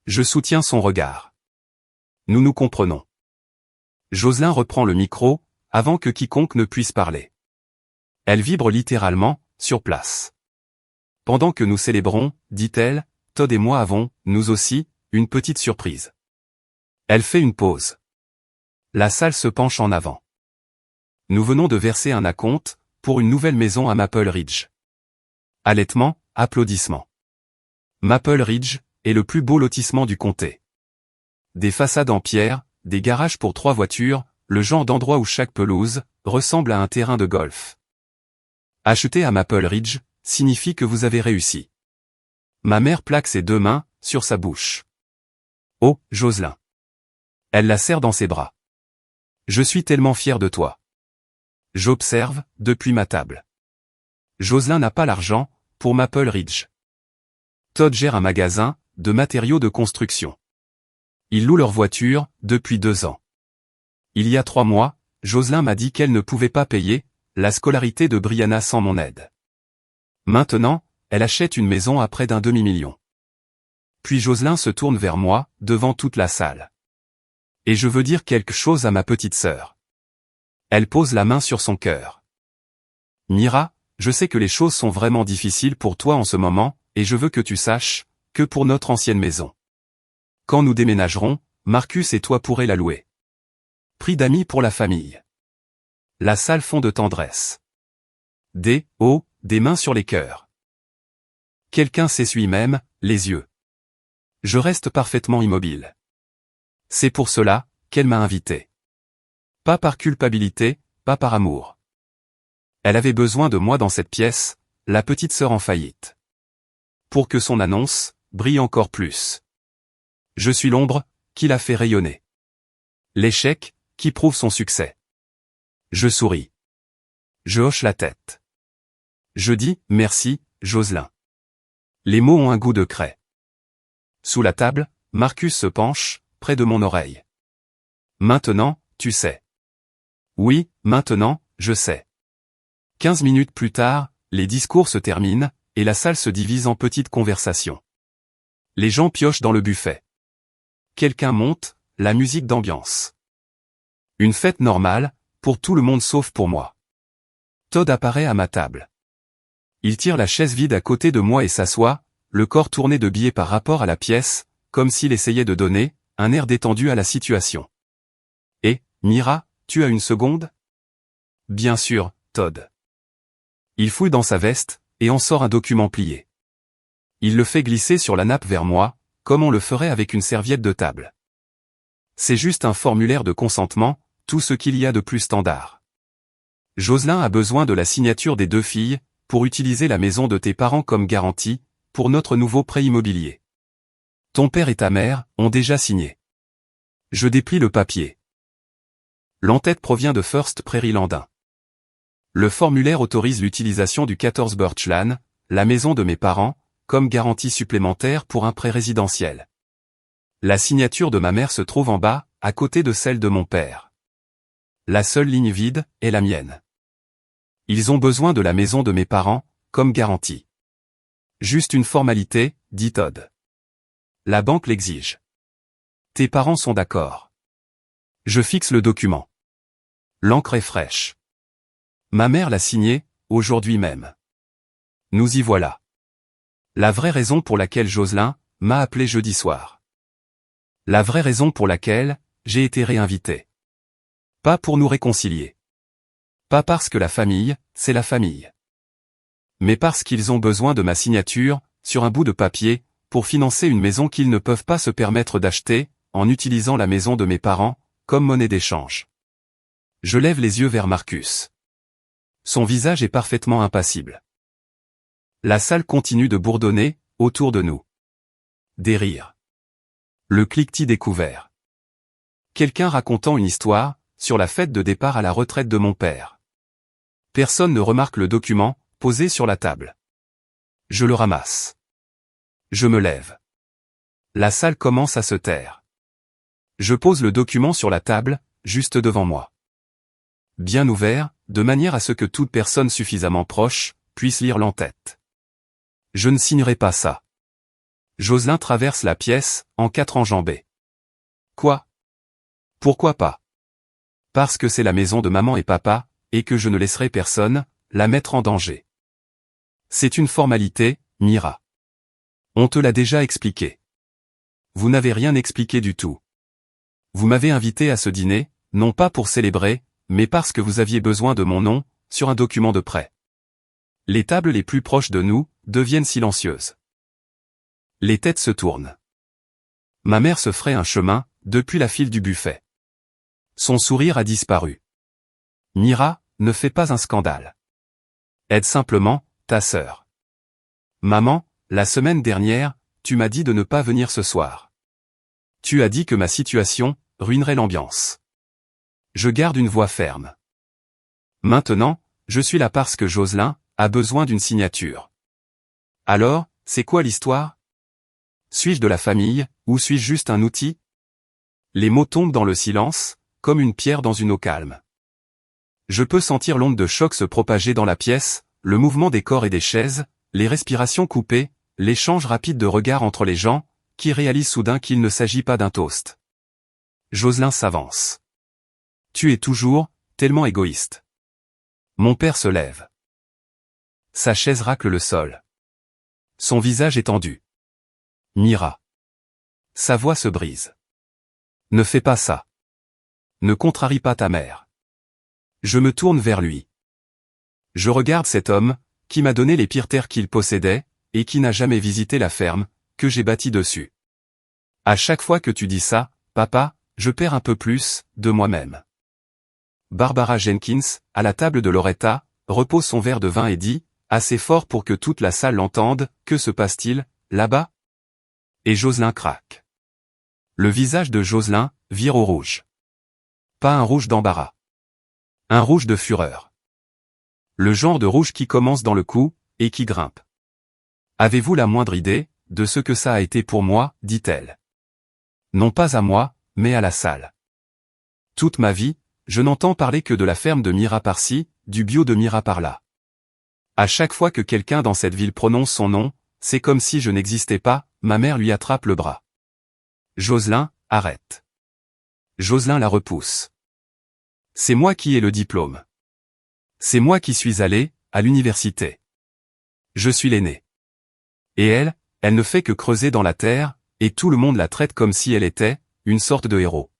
Je soutiens son regard. Nous nous comprenons. Jocelyn reprend le micro, avant que quiconque ne puisse parler. Elle vibre littéralement, sur place. Pendant que nous célébrons, dit-elle, Todd et moi avons, nous aussi, une petite surprise. Elle fait une pause. La salle se penche en avant. Nous venons de verser un acompte, pour une nouvelle maison à Maple Ridge. Halètement, applaudissements. Maple Ridge est le plus beau lotissement du comté. Des façades en pierre, des garages pour 3 voitures, le genre d'endroit où chaque pelouse ressemble à un terrain de golf. Acheter à Maple Ridge signifie que vous avez réussi. Ma mère plaque ses 2 mains sur sa bouche. Oh, Jocelyn. Elle la serre dans ses bras. Je suis tellement fier de toi. J'observe, depuis ma table. Jocelyn n'a pas l'argent, pour Maple Ridge. Todd gère un magasin, de matériaux de construction. Ils louent leur voiture, depuis 2 ans. Il y a 3 mois, Jocelyn m'a dit qu'elle ne pouvait pas payer, la scolarité de Brianna sans mon aide. Maintenant, elle achète une maison à près d'un demi-million. Puis Jocelyn se tourne vers moi, devant toute la salle. Et je veux dire quelque chose à ma petite sœur. Elle pose la main sur son cœur. Mira, je sais que les choses sont vraiment difficiles pour toi en ce moment, et je veux que tu saches, que pour notre ancienne maison. Quand nous déménagerons, Marcus et toi pourrez la louer. Prix d'amis pour la famille. La salle fond de tendresse. Des mains sur les cœurs. Quelqu'un s'essuie même, les yeux. Je reste parfaitement immobile. C'est pour cela qu'elle m'a invité. Pas par culpabilité, pas par amour. Elle avait besoin de moi dans cette pièce, la petite sœur en faillite. Pour que son annonce brille encore plus. Je suis l'ombre qui l'a fait rayonner. L'échec qui prouve son succès. Je souris. Je hoche la tête. Je dis « Merci, Jocelyn ». Les mots ont un goût de craie. Sous la table, Marcus se penche, près de mon oreille. Maintenant, tu sais. Oui, maintenant, je sais. 15 minutes plus tard, les discours se terminent, et la salle se divise en petites conversations. Les gens piochent dans le buffet. Quelqu'un monte, la musique d'ambiance. Une fête normale, pour tout le monde sauf pour moi. Todd apparaît à ma table. Il tire la chaise vide à côté de moi et s'assoit, le corps tourné de biais par rapport à la pièce, comme s'il essayait de donner un air détendu à la situation. Et, Mira, tu as une seconde? Bien sûr, Todd. Il fouille dans sa veste, et en sort un document plié. Il le fait glisser sur la nappe vers moi, comme on le ferait avec une serviette de table. C'est juste un formulaire de consentement, tout ce qu'il y a de plus standard. Jocelyn a besoin de la signature des 2 filles, pour utiliser la maison de tes parents comme garantie, pour notre nouveau prêt immobilier. Ton père et ta mère ont déjà signé. Je déplie le papier. L'entête provient de First Prairie Landing. Le formulaire autorise l'utilisation du 14 Birch Lane, la maison de mes parents, comme garantie supplémentaire pour un prêt résidentiel. La signature de ma mère se trouve en bas, à côté de celle de mon père. La seule ligne vide est la mienne. Ils ont besoin de la maison de mes parents, comme garantie. Juste une formalité, dit Todd. La banque l'exige. Tes parents sont d'accord. Je fixe le document. L'encre est fraîche. Ma mère l'a signé, aujourd'hui même. Nous y voilà. La vraie raison pour laquelle Jocelyn m'a appelé jeudi soir. La vraie raison pour laquelle j'ai été réinvité. Pas pour nous réconcilier. Pas parce que la famille, c'est la famille. Mais parce qu'ils ont besoin de ma signature, sur un bout de papier, pour financer une maison qu'ils ne peuvent pas se permettre d'acheter, en utilisant la maison de mes parents, comme monnaie d'échange. Je lève les yeux vers Marcus. Son visage est parfaitement impassible. La salle continue de bourdonner, autour de nous. Des rires. Le cliquetis découvert. Quelqu'un racontant une histoire, sur la fête de départ à la retraite de mon père. Personne ne remarque le document, posé sur la table. Je le ramasse. Je me lève. La salle commence à se taire. Je pose le document sur la table, juste devant moi. Bien ouvert, de manière à ce que toute personne suffisamment proche puisse lire l'entête. Je ne signerai pas ça. Jocelyn traverse la pièce, en 4 enjambées. Quoi? Pourquoi pas? Parce que c'est la maison de maman et papa, et que je ne laisserai personne la mettre en danger. C'est une formalité, Mira. On te l'a déjà expliqué. Vous n'avez rien expliqué du tout. Vous m'avez invité à ce dîner, non pas pour célébrer, mais parce que vous aviez besoin de mon nom, sur un document de prêt. Les tables les plus proches de nous deviennent silencieuses. Les têtes se tournent. Ma mère se ferait un chemin, depuis la file du buffet. Son sourire a disparu. Mira, ne fais pas un scandale. Aide simplement ta sœur. Maman, la semaine dernière, tu m'as dit de ne pas venir ce soir. Tu as dit que ma situation ruinerait l'ambiance. Je garde une voix ferme. Maintenant, je suis là parce que Jocelyn a besoin d'une signature. Alors, c'est quoi l'histoire? Suis-je de la famille, ou suis-je juste un outil? Les mots tombent dans le silence, comme une pierre dans une eau calme. Je peux sentir l'onde de choc se propager dans la pièce, le mouvement des corps et des chaises, les respirations coupées, l'échange rapide de regards entre les gens, qui réalisent soudain qu'il ne s'agit pas d'un toast. Jocelyn s'avance. Tu es toujours tellement égoïste. Mon père se lève. Sa chaise racle le sol. Son visage est tendu. Mira. Sa voix se brise. Ne fais pas ça. Ne contrarie pas ta mère. Je me tourne vers lui. Je regarde cet homme, qui m'a donné les pires terres qu'il possédait, et qui n'a jamais visité la ferme, que j'ai bâtie dessus. À chaque fois que tu dis ça, papa, je perds un peu plus de moi-même. Barbara Jenkins, à la table de Loretta, repose son verre de vin et dit, assez fort pour que toute la salle l'entende, que se passe-t-il, là-bas? Et Jocelyn craque. Le visage de Jocelyn vire au rouge. Pas un rouge d'embarras. Un rouge de fureur. Le genre de rouge qui commence dans le cou, et qui grimpe. Avez-vous la moindre idée de ce que ça a été pour moi, dit-elle. Non pas à moi, mais à la salle. Toute ma vie, je n'entends parler que de la ferme de Mira par-ci, du bio de Mira par-là. À chaque fois que quelqu'un dans cette ville prononce son nom, c'est comme si je n'existais pas, ma mère lui attrape le bras. Jocelyn, arrête. Jocelyn la repousse. C'est moi qui ai le diplôme. C'est moi qui suis allé, à l'université. Je suis l'aîné. Et elle ne fait que creuser dans la terre, et tout le monde la traite comme si elle était, une sorte de héros.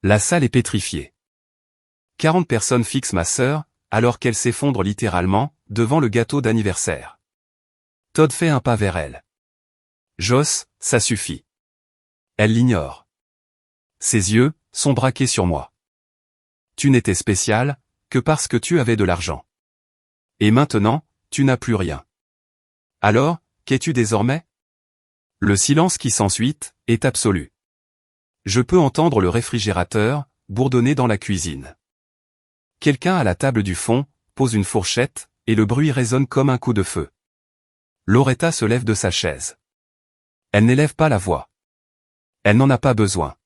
La salle est pétrifiée. 40 personnes fixent ma sœur, alors qu'elle s'effondre littéralement, devant le gâteau d'anniversaire. Todd fait un pas vers elle. Joss, ça suffit. Elle l'ignore. Ses yeux sont braqués sur moi. Tu n'étais spécial que parce que tu avais de l'argent. Et maintenant, tu n'as plus rien. Alors, qu'es-tu désormais? Le silence qui s'ensuit est absolu. Je peux entendre le réfrigérateur bourdonner dans la cuisine. Quelqu'un à la table du fond pose une fourchette, et le bruit résonne comme un coup de feu. Loretta se lève de sa chaise. Elle n'élève pas la voix. Elle n'en a pas besoin.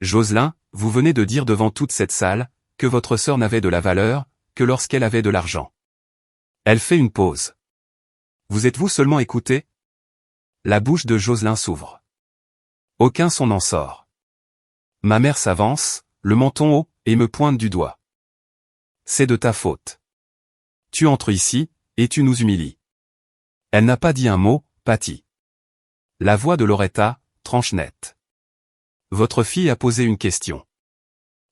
Jocelyn, vous venez de dire devant toute cette salle que votre sœur n'avait de la valeur que lorsqu'elle avait de l'argent. Elle fait une pause. Vous êtes-vous seulement écouté? La bouche de Jocelyn s'ouvre. Aucun son n'en sort. Ma mère s'avance, le menton haut, et me pointe du doigt. C'est de ta faute. Tu entres ici, et tu nous humilies. Elle n'a pas dit un mot, Patty. La voix de Loretta tranche net. Votre fille a posé une question.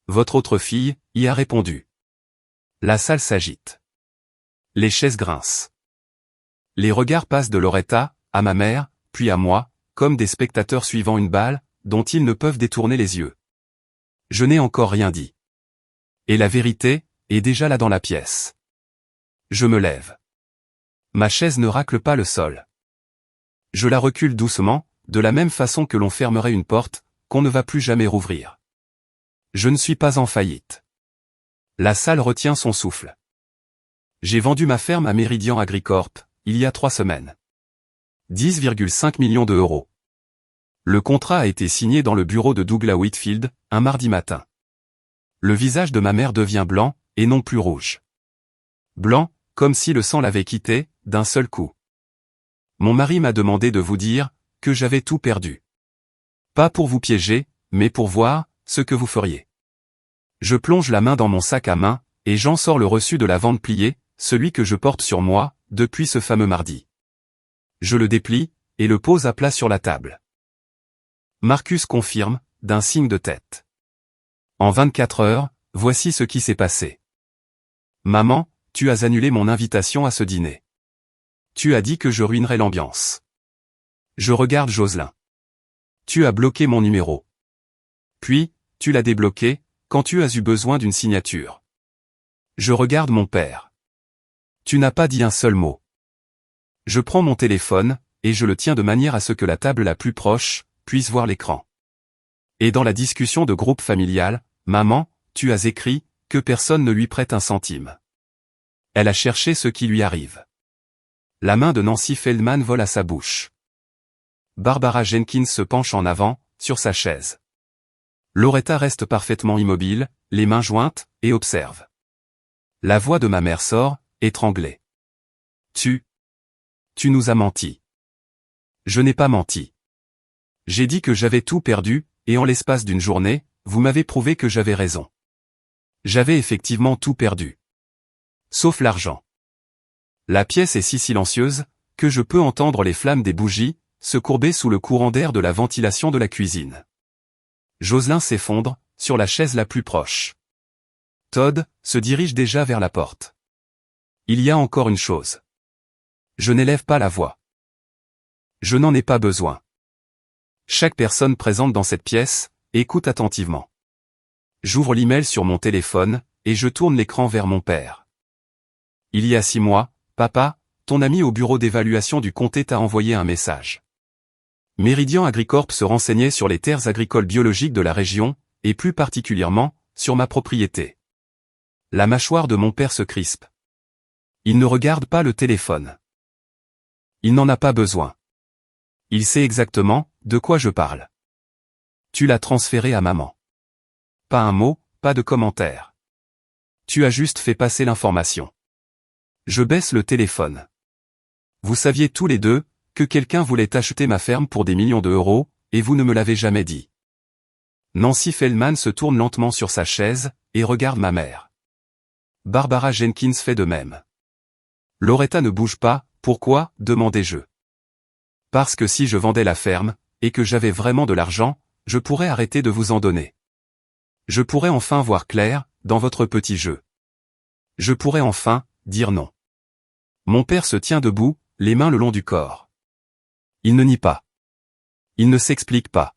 Votre autre fille y a répondu. La salle s'agite. Les chaises grincent. Les regards passent de Loretta à ma mère, puis à moi, comme des spectateurs suivant une balle, dont ils ne peuvent détourner les yeux. Je n'ai encore rien dit. Et la vérité est déjà là dans la pièce. Je me lève. Ma chaise ne racle pas le sol. Je la recule doucement, de la même façon que l'on fermerait une porte, qu'on ne va plus jamais rouvrir. Je ne suis pas en faillite. La salle retient son souffle. J'ai vendu ma ferme à Meridian Agricorp, il y a 3 semaines. 10,5 millions d'euros. Le contrat a été signé dans le bureau de Douglas Whitfield, un mardi matin. Le visage de ma mère devient blanc, et non plus rouge. Blanc, comme si le sang l'avait quitté, d'un seul coup. Mon mari m'a demandé de vous dire que j'avais tout perdu. Pas pour vous piéger, mais pour voir ce que vous feriez. Je plonge la main dans mon sac à main, et j'en sors le reçu de la vente pliée, celui que je porte sur moi, depuis ce fameux mardi. Je le déplie, et le pose à plat sur la table. Marcus confirme, d'un signe de tête. En 24 heures, voici ce qui s'est passé. Maman, tu as annulé mon invitation à ce dîner. Tu as dit que je ruinerais l'ambiance. Je regarde Jocelyn. Tu as bloqué mon numéro. Puis, tu l'as débloqué, quand tu as eu besoin d'une signature. Je regarde mon père. Tu n'as pas dit un seul mot. Je prends mon téléphone, et je le tiens de manière à ce que la table la plus proche puisse voir l'écran. Et dans la discussion de groupe familial, maman, tu as écrit que personne ne lui prête un centime. Elle a cherché ce qui lui arrive. La main de Nancy Feldman vole à sa bouche. Barbara Jenkins se penche en avant, sur sa chaise. Loretta reste parfaitement immobile, les mains jointes, et observe. La voix de ma mère sort, étranglée. Tu nous as menti. Je n'ai pas menti. J'ai dit que j'avais tout perdu, et en l'espace d'une journée, vous m'avez prouvé que j'avais raison. J'avais effectivement tout perdu. Sauf l'argent. La pièce est si silencieuse, que je peux entendre les flammes des bougies se courber sous le courant d'air de la ventilation de la cuisine. Jocelyn s'effondre, sur la chaise la plus proche. Todd se dirige déjà vers la porte. Il y a encore une chose. Je n'élève pas la voix. Je n'en ai pas besoin. Chaque personne présente dans cette pièce écoute attentivement. J'ouvre l'email sur mon téléphone, et je tourne l'écran vers mon père. Il y a 6 mois, papa, ton ami au bureau d'évaluation du comté t'a envoyé un message. Méridian Agricorp se renseignait sur les terres agricoles biologiques de la région, et plus particulièrement, sur ma propriété. La mâchoire de mon père se crispe. Il ne regarde pas le téléphone. Il n'en a pas besoin. Il sait exactement de quoi je parle. Tu l'as transféré à maman. Pas un mot, pas de commentaire. Tu as juste fait passer l'information. Je baisse le téléphone. Vous saviez tous les deux que quelqu'un voulait acheter ma ferme pour des millions d'euros, et vous ne me l'avez jamais dit. Nancy Feldman se tourne lentement sur sa chaise et regarde ma mère. Barbara Jenkins fait de même. Loretta ne bouge pas, pourquoi, demandai-je. Parce que si je vendais la ferme, et que j'avais vraiment de l'argent, je pourrais arrêter de vous en donner. Je pourrais enfin voir clair, dans votre petit jeu. Je pourrais enfin dire non. Mon père se tient debout, les mains le long du corps. Il ne nie pas. Il ne s'explique pas.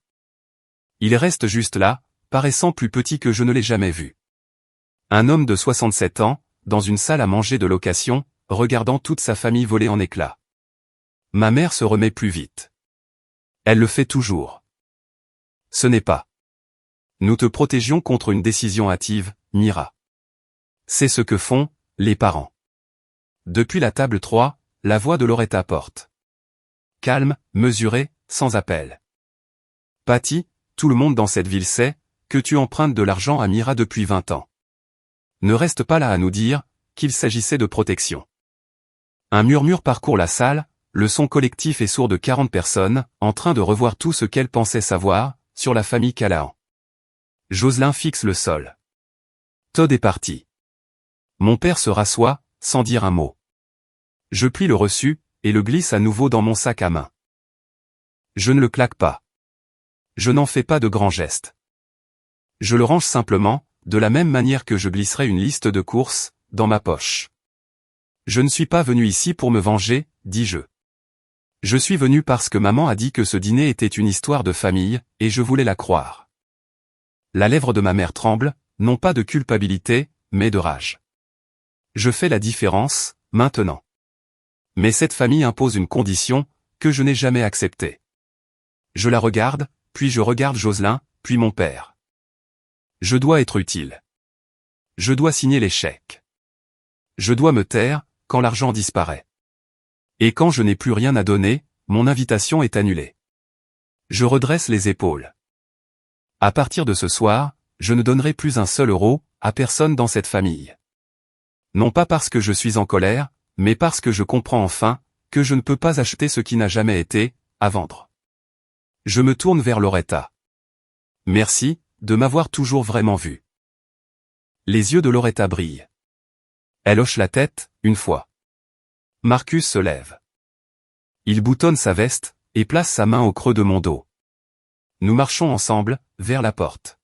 Il reste juste là, paraissant plus petit que je ne l'ai jamais vu. Un homme de 67 ans, dans une salle à manger de location, regardant toute sa famille voler en éclats. Ma mère se remet plus vite. Elle le fait toujours. Ce n'est pas. Nous te protégions contre une décision hâtive, Mira. C'est ce que font les parents. Depuis la table 3, la voix de Loretta porte. Calme, mesuré, sans appel. Patty, tout le monde dans cette ville sait que tu empruntes de l'argent à Mira depuis 20 ans. Ne reste pas là à nous dire qu'il s'agissait de protection. Un murmure parcourt la salle, le son collectif est sourd de 40 personnes, en train de revoir tout ce qu'elles pensaient savoir sur la famille Callahan. Jocelyn fixe le sol. Todd est parti. Mon père se rassoit, sans dire un mot. Je plie le reçu, et le glisse à nouveau dans mon sac à main. Je ne le claque pas. Je n'en fais pas de grands gestes. Je le range simplement, de la même manière que je glisserais une liste de courses, dans ma poche. Je ne suis pas venu ici pour me venger, dis-je. Je suis venu parce que maman a dit que ce dîner était une histoire de famille, et je voulais la croire. La lèvre de ma mère tremble, non pas de culpabilité, mais de rage. Je fais la différence, maintenant. Mais cette famille impose une condition, que je n'ai jamais acceptée. Je la regarde, puis je regarde Jocelyn, puis mon père. Je dois être utile. Je dois signer les chèques. Je dois me taire, quand l'argent disparaît. Et quand je n'ai plus rien à donner, mon invitation est annulée. Je redresse les épaules. À partir de ce soir, je ne donnerai plus un seul euro à personne dans cette famille. Non pas parce que je suis en colère, mais parce que je comprends enfin que je ne peux pas acheter ce qui n'a jamais été à vendre. Je me tourne vers Loretta. Merci de m'avoir toujours vraiment vu. Les yeux de Loretta brillent. Elle hoche la tête, une fois. Marcus se lève. Il boutonne sa veste et place sa main au creux de mon dos. Nous marchons ensemble, vers la porte.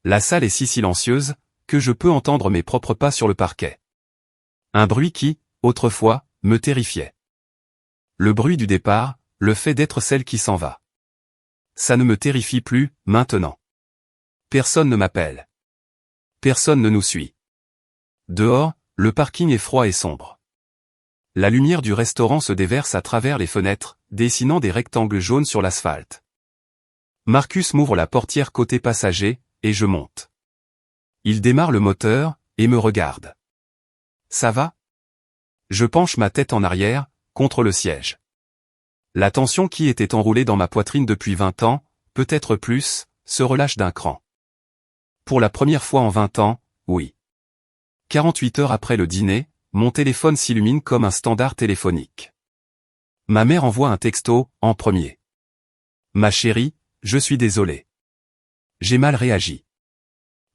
La salle est si silencieuse que je peux entendre mes propres pas sur le parquet. Un bruit qui, autrefois, me terrifiait. Le bruit du départ, le fait d'être celle qui s'en va. Ça ne me terrifie plus, maintenant. Personne ne m'appelle. Personne ne nous suit. Dehors, le parking est froid et sombre. La lumière du restaurant se déverse à travers les fenêtres, dessinant des rectangles jaunes sur l'asphalte. Marcus m'ouvre la portière côté passager, et je monte. Il démarre le moteur, et me regarde. Ça va? Je penche ma tête en arrière, contre le siège. La tension qui était enroulée dans ma poitrine depuis 20 ans, peut-être plus, se relâche d'un cran. Pour la première fois en 20 ans, oui. 48 heures après le dîner, mon téléphone s'illumine comme un standard téléphonique. Ma mère envoie un texto, en premier. Ma chérie, je suis désolé. J'ai mal réagi.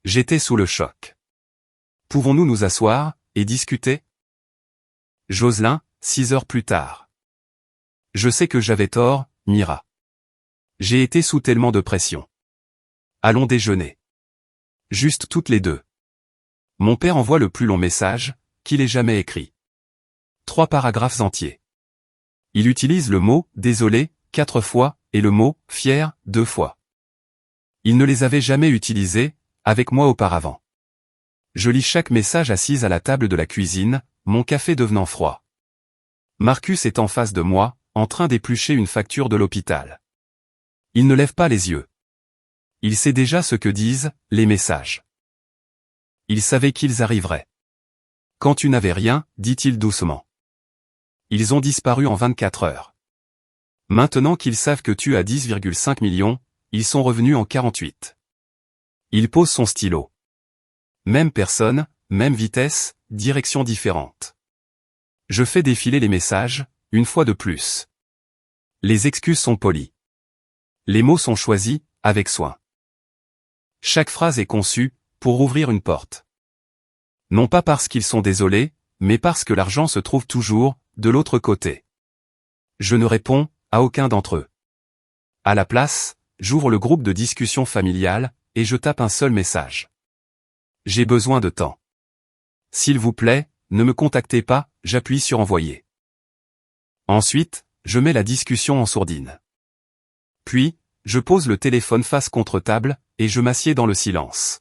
J'étais sous le choc. Pouvons-nous nous asseoir, et discuter? Jocelyn, 6 heures plus tard. Je sais que j'avais tort, Mira. J'ai été sous tellement de pression. Allons déjeuner. Juste toutes les deux. Mon père envoie le plus long message qu'il ait jamais écrit. 3 paragraphes entiers. Il utilise le mot « désolé » 4 fois, et le mot « fier » 2 fois. Il ne les avait jamais utilisés, avec moi auparavant. Je lis chaque message assise à la table de la cuisine, mon café devenant froid. Marcus est en face de moi, en train d'éplucher une facture de l'hôpital. Il ne lève pas les yeux. Il sait déjà ce que disent les messages. Il savait qu'ils arriveraient. Quand tu n'avais rien, dit-il doucement. Ils ont disparu en 24 heures. Maintenant qu'ils savent que tu as 10,5 millions, ils sont revenus en 48. Il pose son stylo. Même personne, même vitesse, direction différente. Je fais défiler les messages, une fois de plus. Les excuses sont polies. Les mots sont choisis, avec soin. Chaque phrase est conçue, pour ouvrir une porte. Non pas parce qu'ils sont désolés, mais parce que l'argent se trouve toujours, de l'autre côté. Je ne réponds, à aucun d'entre eux. À la place, j'ouvre le groupe de discussion familiale, et je tape un seul message. J'ai besoin de temps. S'il vous plaît, ne me contactez pas, j'appuie sur envoyer. Ensuite, je mets la discussion en sourdine. Puis, je pose le téléphone face contre table, et je m'assieds dans le silence.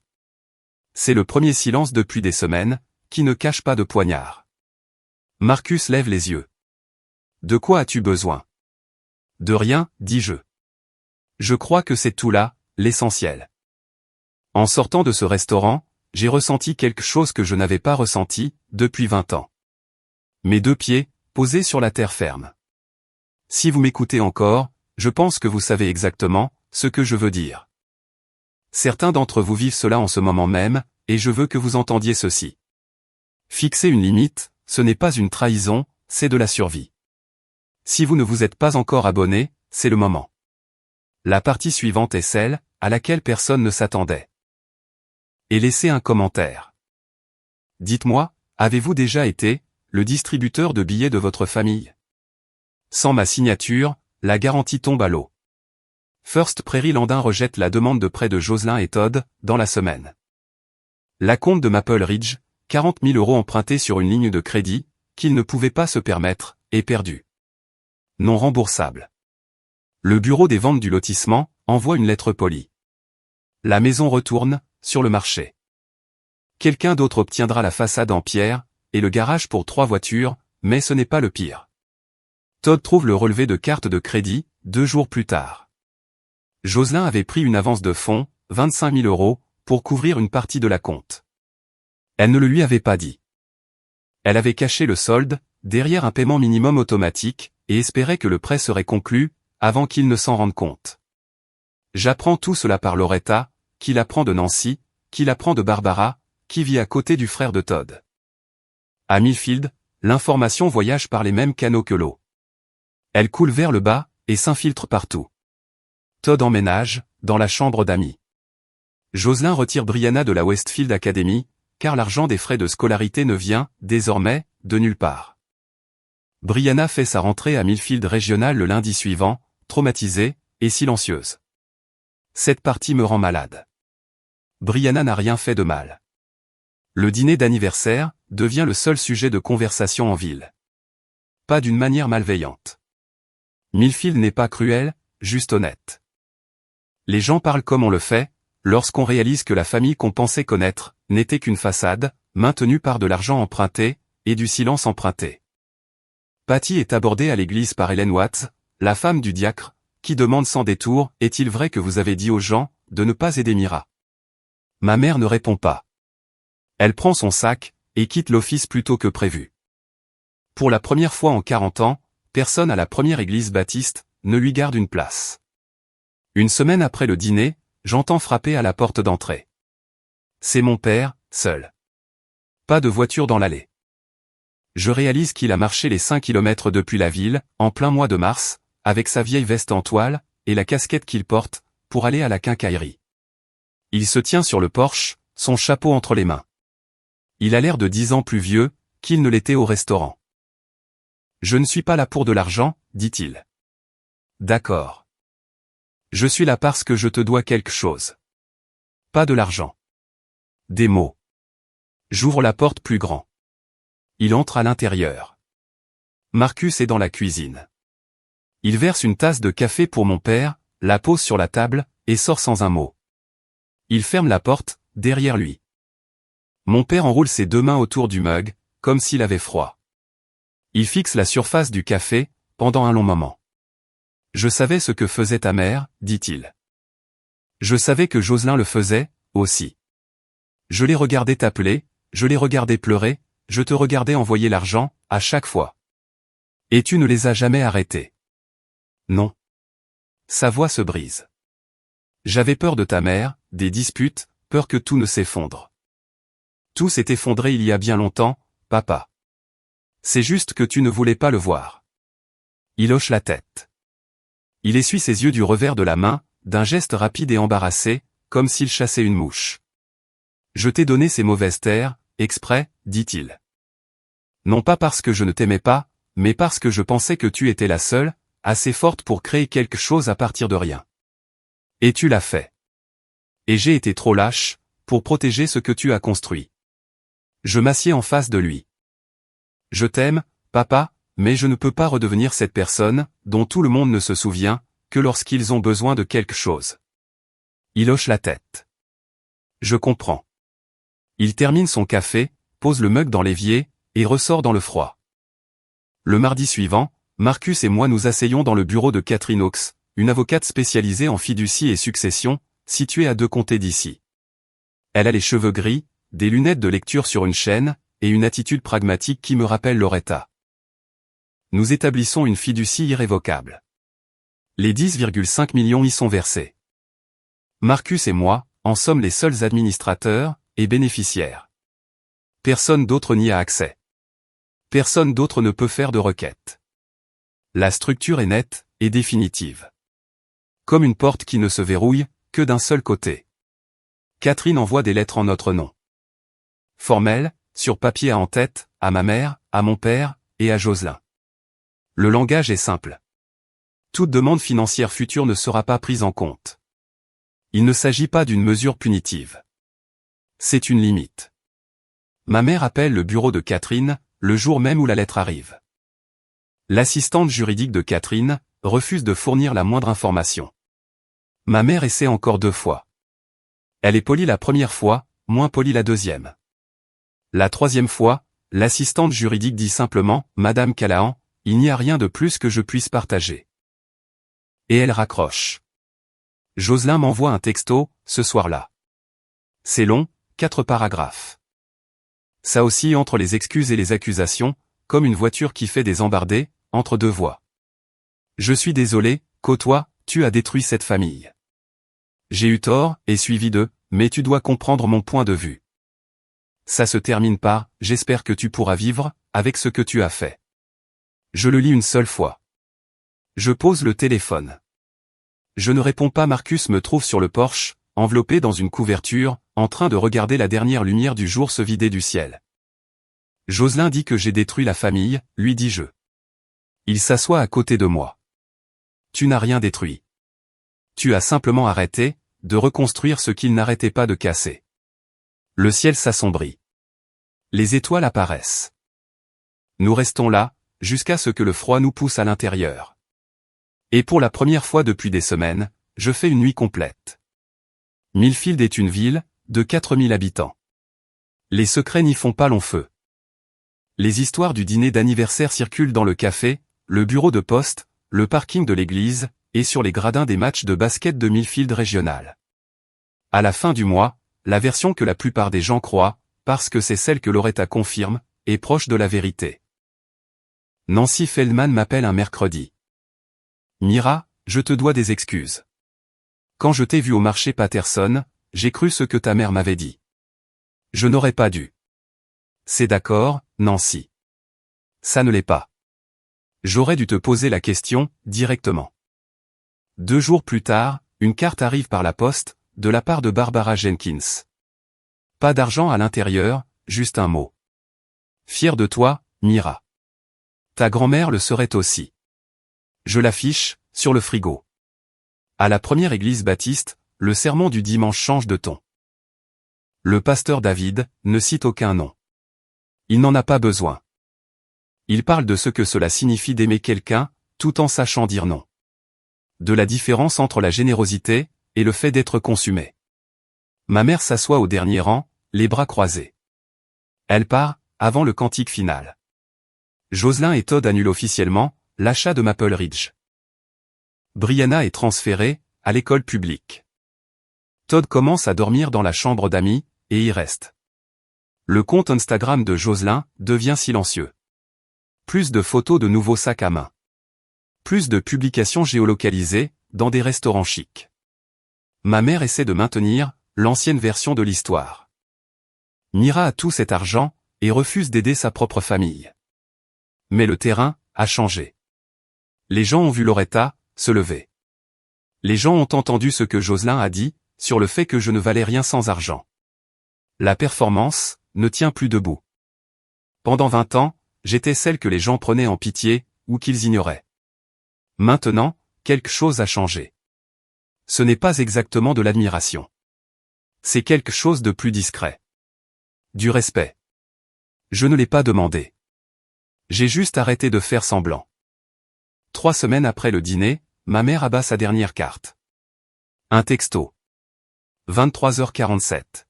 C'est le premier silence depuis des semaines, qui ne cache pas de poignard. Marcus lève les yeux. De quoi as-tu besoin? De rien, dis-je. Je crois que c'est tout là, l'essentiel. En sortant de ce restaurant, j'ai ressenti quelque chose que je n'avais pas ressenti, depuis 20 ans. Mes 2 pieds, posés sur la terre ferme. Si vous m'écoutez encore, je pense que vous savez exactement, ce que je veux dire. Certains d'entre vous vivent cela en ce moment même, et je veux que vous entendiez ceci. Fixer une limite, ce n'est pas une trahison, c'est de la survie. Si vous ne vous êtes pas encore abonné, c'est le moment. La partie suivante est celle, à laquelle personne ne s'attendait. Et laissez un commentaire. Dites-moi, avez-vous déjà été, le distributeur de billets de votre famille? Sans ma signature, la garantie tombe à l'eau. First Prairie Landin rejette la demande de prêt de Jocelyn et Todd, dans la semaine. L'acompte de Maple Ridge, 40 000 € empruntés sur une ligne de crédit, qu'ils ne pouvaient pas se permettre, est perdu. Non remboursable. Le bureau des ventes du lotissement envoie une lettre polie. La maison retourne, sur le marché. Quelqu'un d'autre obtiendra la façade en pierre, et le garage pour 3 voitures, mais ce n'est pas le pire. Todd trouve le relevé de carte de crédit, 2 jours plus tard. Jocelyn avait pris une avance de fonds, 25 000 €, pour couvrir une partie de l'acompte. Elle ne le lui avait pas dit. Elle avait caché le solde, derrière un paiement minimum automatique, et espérait que le prêt serait conclu, avant qu'il ne s'en rende compte. J'apprends tout cela par Loretta, qui l'apprend de Nancy, qui l'apprend de Barbara, qui vit à côté du frère de Todd. À Millfield, l'information voyage par les mêmes canaux que l'eau. Elle coule vers le bas, et s'infiltre partout. Todd emménage, dans la chambre d'amis. Jocelyn retire Brianna de la Westfield Academy, car l'argent des frais de scolarité ne vient, désormais, de nulle part. Brianna fait sa rentrée à Millfield Régional le lundi suivant, traumatisée, et silencieuse. Cette partie me rend malade. Brianna n'a rien fait de mal. Le dîner d'anniversaire devient le seul sujet de conversation en ville. Pas d'une manière malveillante. Millfield n'est pas cruel, juste honnête. Les gens parlent comme on le fait, lorsqu'on réalise que la famille qu'on pensait connaître n'était qu'une façade, maintenue par de l'argent emprunté, et du silence emprunté. Patty est abordée à l'église par Helen Watts, la femme du diacre, qui demande sans détour « Est-il vrai que vous avez dit aux gens de ne pas aider Mira ?» Ma mère ne répond pas. Elle prend son sac, et quitte l'office plus tôt que prévu. Pour la première fois en 40 ans, personne à la première église baptiste ne lui garde une place. Une semaine après le dîner, j'entends frapper à la porte d'entrée. C'est mon père, seul. Pas de voiture dans l'allée. Je réalise qu'il a marché les 5 kilomètres depuis la ville, en plein mois de mars, avec sa vieille veste en toile, et la casquette qu'il porte, pour aller à la quincaillerie. Il se tient sur le porche, son chapeau entre les mains. Il a l'air de 10 ans plus vieux, qu'il ne l'était au restaurant. Je ne suis pas là pour de l'argent, dit-il. D'accord. Je suis là parce que je te dois quelque chose. Pas de l'argent. Des mots. J'ouvre la porte plus grand. Il entre à l'intérieur. Marcus est dans la cuisine. Il verse une tasse de café pour mon père, la pose sur la table, et sort sans un mot. Il ferme la porte, derrière lui. Mon père enroule ses deux mains autour du mug, comme s'il avait froid. Il fixe la surface du café, pendant un long moment. Je savais ce que faisait ta mère, dit-il. Je savais que Jocelyn le faisait, aussi. Je l'ai regardé t'appeler, je l'ai regardé pleurer, je te regardais envoyer l'argent, à chaque fois. Et tu ne les as jamais arrêtés. Non. Sa voix se brise. J'avais peur de ta mère, des disputes, peur que tout ne s'effondre. Tout s'est effondré il y a bien longtemps, papa. C'est juste que tu ne voulais pas le voir. Il hoche la tête. Il essuie ses yeux du revers de la main, d'un geste rapide et embarrassé, comme s'il chassait une mouche. Je t'ai donné ces mauvaises terres, exprès, dit-il. Non pas parce que je ne t'aimais pas, mais parce que je pensais que tu étais la seule, assez forte pour créer quelque chose à partir de rien. Et tu l'as fait. Et j'ai été trop lâche, pour protéger ce que tu as construit. Je m'assieds en face de lui. Je t'aime, papa, mais je ne peux pas redevenir cette personne, dont tout le monde ne se souvient, que lorsqu'ils ont besoin de quelque chose. Il hoche la tête. Je comprends. Il termine son café, pose le mug dans l'évier, et ressort dans le froid. Le mardi suivant, Marcus et moi nous asseyons dans le bureau de Catherine Hawkes, une avocate spécialisée en fiducie et succession, située à 2 comtés d'ici. Elle a les cheveux gris, des lunettes de lecture sur une chaîne, et une attitude pragmatique qui me rappelle Loretta. Nous établissons une fiducie irrévocable. Les 10,5 millions y sont versés. Marcus et moi, en sommes les seuls administrateurs et bénéficiaires. Personne d'autre n'y a accès. Personne d'autre ne peut faire de requête. La structure est nette et définitive. Comme une porte qui ne se verrouille que d'un seul côté. Catherine envoie des lettres en notre nom. Formelles, sur papier à en-tête, à ma mère, à mon père, et à Jocelyn. Le langage est simple. Toute demande financière future ne sera pas prise en compte. Il ne s'agit pas d'une mesure punitive. C'est une limite. Ma mère appelle le bureau de Catherine, le jour même où la lettre arrive. L'assistante juridique de Catherine refuse de fournir la moindre information. Ma mère essaie encore 2 fois. Elle est polie la première fois, moins polie la deuxième. La 3e fois, l'assistante juridique dit simplement « Madame Callahan, il n'y a rien de plus que je puisse partager. » Et elle raccroche. Jocelyn m'envoie un texto, ce soir-là. C'est long, 4 paragraphes. Ça oscille entre les excuses et les accusations, comme une voiture qui fait des embardées, entre 2 voies. Je suis désolé, côtoie, tu as détruit cette famille. J'ai eu tort, et suivi d'eux, mais tu dois comprendre mon point de vue. Ça se termine par « J'espère que tu pourras vivre, avec ce que tu as fait. » Je le lis une seule fois. Je pose le téléphone. Je ne réponds pas. Marcus me trouve sur le porche, enveloppé dans une couverture, en train de regarder la dernière lumière du jour se vider du ciel. Jocelyn dit que j'ai détruit la famille, lui dis-je. Il s'assoit à côté de moi. Tu n'as rien détruit. Tu as simplement arrêté de reconstruire ce qu'il n'arrêtait pas de casser. Le ciel s'assombrit. Les étoiles apparaissent. Nous restons là, jusqu'à ce que le froid nous pousse à l'intérieur. Et pour la première fois depuis des semaines, je fais une nuit complète. Millfield est une ville, de 4000 habitants. Les secrets n'y font pas long feu. Les histoires du dîner d'anniversaire circulent dans le café, le bureau de poste, le parking de l'église, et sur les gradins des matchs de basket de Millfield régional. À la fin du mois, la version que la plupart des gens croient, parce que c'est celle que Loretta confirme, est proche de la vérité. Nancy Feldman m'appelle un mercredi. Mira, je te dois des excuses. Quand je t'ai vu au marché Patterson, j'ai cru ce que ta mère m'avait dit. Je n'aurais pas dû. C'est d'accord, Nancy. Ça ne l'est pas. J'aurais dû te poser la question, directement. 2 jours plus tard, une carte arrive par la poste, de la part de Barbara Jenkins. Pas d'argent à l'intérieur, juste un mot. Fier de toi, Mira. Ta grand-mère le serait aussi. Je l'affiche, sur le frigo. À la première église baptiste, le sermon du dimanche change de ton. Le pasteur David ne cite aucun nom. Il n'en a pas besoin. Il parle de ce que cela signifie d'aimer quelqu'un, tout en sachant dire non. De la différence entre la générosité et le fait d'être consumé. Ma mère s'assoit au dernier rang, les bras croisés. Elle part, avant le cantique final. Jocelyn et Todd annulent officiellement l'achat de Maple Ridge. Brianna est transférée à l'école publique. Todd commence à dormir dans la chambre d'amis, et y reste. Le compte Instagram de Jocelyn devient silencieux. Plus de photos de nouveaux sacs à main. Plus de publications géolocalisées, dans des restaurants chics. Ma mère essaie de maintenir l'ancienne version de l'histoire. Mira a tout cet argent, et refuse d'aider sa propre famille. Mais le terrain a changé. Les gens ont vu Loretta se lever. Les gens ont entendu ce que Jocelyn a dit, sur le fait que je ne valais rien sans argent. La performance ne tient plus debout. Pendant 20 ans, j'étais celle que les gens prenaient en pitié, ou qu'ils ignoraient. Maintenant, quelque chose a changé. Ce n'est pas exactement de l'admiration. C'est quelque chose de plus discret. Du respect. Je ne l'ai pas demandé. J'ai juste arrêté de faire semblant. 3 semaines après le dîner, ma mère abat sa dernière carte. Un texto. 23h47.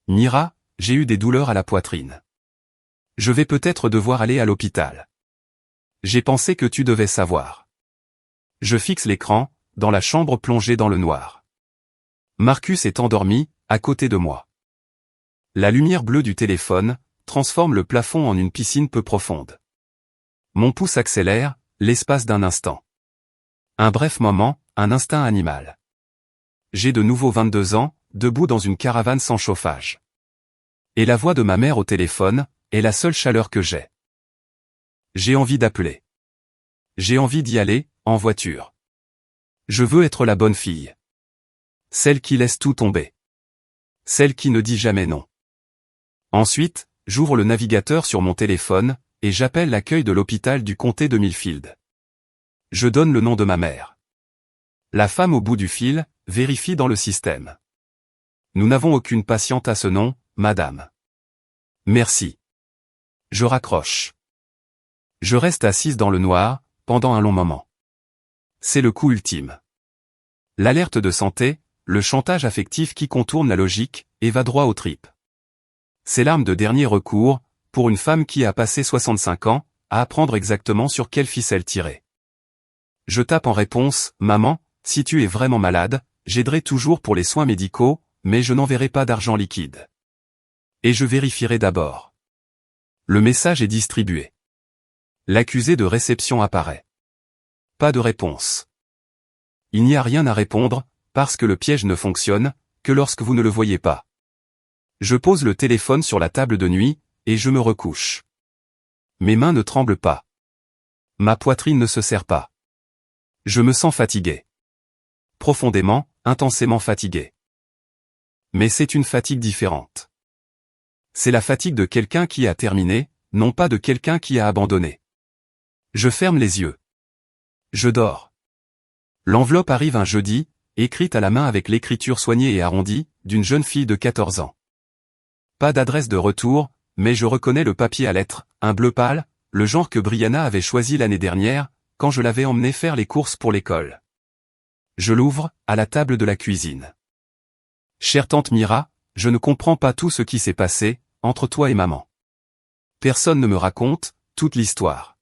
Mira, j'ai eu des douleurs à la poitrine. Je vais peut-être devoir aller à l'hôpital. J'ai pensé que tu devais savoir. Je fixe l'écran, dans la chambre plongée dans le noir. Marcus est endormi, à côté de moi. La lumière bleue du téléphone transforme le plafond en une piscine peu profonde. Mon pouce accélère, l'espace d'un instant. Un bref moment, un instinct animal. J'ai de nouveau 22 ans, debout dans une caravane sans chauffage. Et la voix de ma mère au téléphone est la seule chaleur que j'ai. J'ai envie d'appeler. J'ai envie d'y aller, en voiture. Je veux être la bonne fille. Celle qui laisse tout tomber. Celle qui ne dit jamais non. Ensuite, j'ouvre le navigateur sur mon téléphone, et j'appelle l'accueil de l'hôpital du comté de Millfield. Je donne le nom de ma mère. La femme au bout du fil vérifie dans le système. Nous n'avons aucune patiente à ce nom, madame. Merci. Je raccroche. Je reste assise dans le noir, pendant un long moment. C'est le coup ultime. L'alerte de santé, le chantage affectif qui contourne la logique, et va droit aux tripes. C'est l'arme de dernier recours, pour une femme qui a passé 65 ans, à apprendre exactement sur quelle ficelle tirer. Je tape en réponse, « Maman, si tu es vraiment malade, j'aiderai toujours pour les soins médicaux, mais je n'enverrai pas d'argent liquide. Et je vérifierai d'abord. » Le message est distribué. L'accusé de réception apparaît. Pas de réponse. Il n'y a rien à répondre, parce que le piège ne fonctionne, que lorsque vous ne le voyez pas. Je pose le téléphone sur la table de nuit, et je me recouche. Mes mains ne tremblent pas. Ma poitrine ne se serre pas. Je me sens fatigué. Profondément, intensément fatigué. Mais c'est une fatigue différente. C'est la fatigue de quelqu'un qui a terminé, non pas de quelqu'un qui a abandonné. Je ferme les yeux. Je dors. L'enveloppe arrive un jeudi, écrite à la main avec l'écriture soignée et arrondie, d'une jeune fille de 14 ans. Pas d'adresse de retour, mais je reconnais le papier à lettres, un bleu pâle, le genre que Brianna avait choisi l'année dernière, quand je l'avais emmené faire les courses pour l'école. Je l'ouvre, à la table de la cuisine. Chère tante Mira, je ne comprends pas tout ce qui s'est passé, entre toi et maman. Personne ne me raconte toute l'histoire.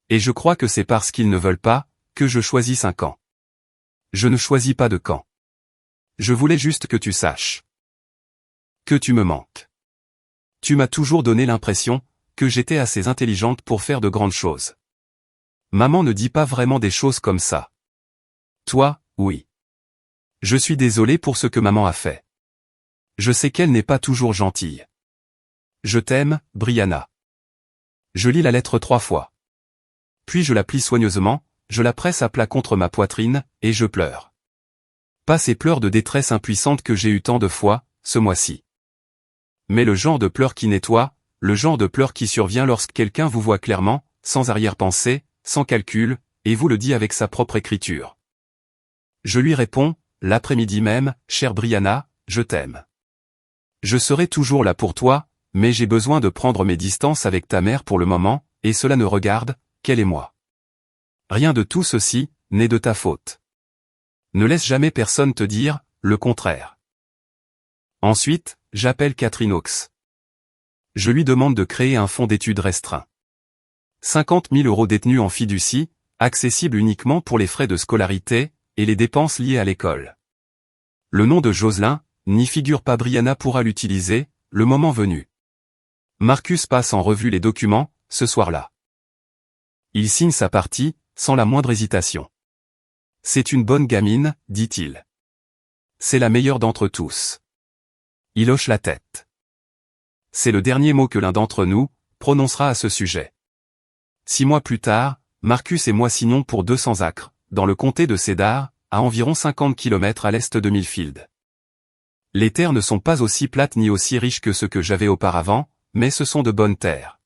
Et je crois que c'est parce qu'ils ne veulent pas que je choisisse un camp. Je ne choisis pas de camp. Je voulais juste que tu saches. Que tu me manques. Tu m'as toujours donné l'impression que j'étais assez intelligente pour faire de grandes choses. Maman ne dit pas vraiment des choses comme ça. Toi, oui. Je suis désolé pour ce que maman a fait. Je sais qu'elle n'est pas toujours gentille. Je t'aime, Brianna. Je lis la lettre 3 fois. Puis je la plie soigneusement, je la presse à plat contre ma poitrine, et je pleure. Pas ces pleurs de détresse impuissante que j'ai eu tant de fois, ce mois-ci. Mais le genre de pleurs qui nettoie, le genre de pleurs qui survient lorsque quelqu'un vous voit clairement, sans arrière-pensée, sans calcul, et vous le dit avec sa propre écriture. Je lui réponds, l'après-midi même, chère Brianna, je t'aime. Je serai toujours là pour toi, mais j'ai besoin de prendre mes distances avec ta mère pour le moment, et cela ne regarde qu'elle et moi. Rien de tout ceci n'est de ta faute. Ne laisse jamais personne te dire le contraire. Ensuite, j'appelle Catherine Hawkes. Je lui demande de créer un fonds d'études restreint. 50 000 € détenus en fiducie, accessible uniquement pour les frais de scolarité et les dépenses liées à l'école. Le nom de Jocelyn n'y figure pas. Brianna pourra l'utiliser, le moment venu. Marcus passe en revue les documents, ce soir-là. Il signe sa partie, sans la moindre hésitation. C'est une bonne gamine, dit-il. C'est la meilleure d'entre tous. Il hoche la tête. C'est le dernier mot que l'un d'entre nous prononcera à ce sujet. 6 mois plus tard, Marcus et moi signons pour 200 acres, dans le comté de Cedar, à environ 50 km à l'est de Millfield. Les terres ne sont pas aussi plates ni aussi riches que ce que j'avais auparavant, mais ce sont de bonnes terres.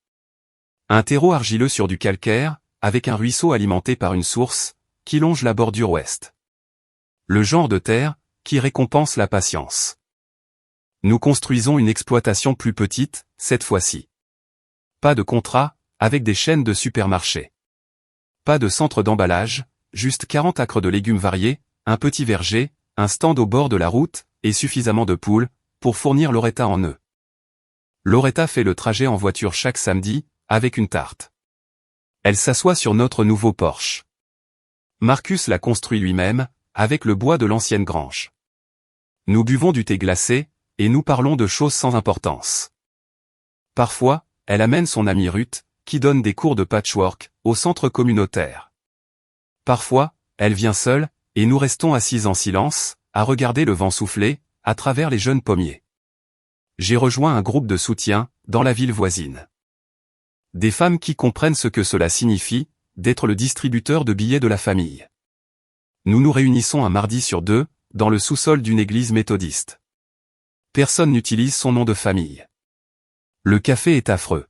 Un terreau argileux sur du calcaire, avec un ruisseau alimenté par une source, qui longe la bordure ouest. Le genre de terre, qui récompense la patience. Nous construisons une exploitation plus petite, cette fois-ci. Pas de contrat, avec des chaînes de supermarchés. Pas de centre d'emballage, juste 40 acres de légumes variés, un petit verger, un stand au bord de la route, et suffisamment de poules, pour fournir Loretta en œufs. Loretta fait le trajet en voiture chaque samedi, avec une tarte. Elle s'assoit sur notre nouveau Porsche. Marcus l'a construit lui-même, avec le bois de l'ancienne grange. Nous buvons du thé glacé, et nous parlons de choses sans importance. Parfois, elle amène son amie Ruth, qui donne des cours de patchwork, au centre communautaire. Parfois, elle vient seule, et nous restons assis en silence, à regarder le vent souffler, à travers les jeunes pommiers. J'ai rejoint un groupe de soutien, dans la ville voisine. Des femmes qui comprennent ce que cela signifie, d'être le distributeur de billets de la famille. Nous nous réunissons un mardi sur 2, dans le sous-sol d'une église méthodiste. Personne n'utilise son nom de famille. Le café est affreux.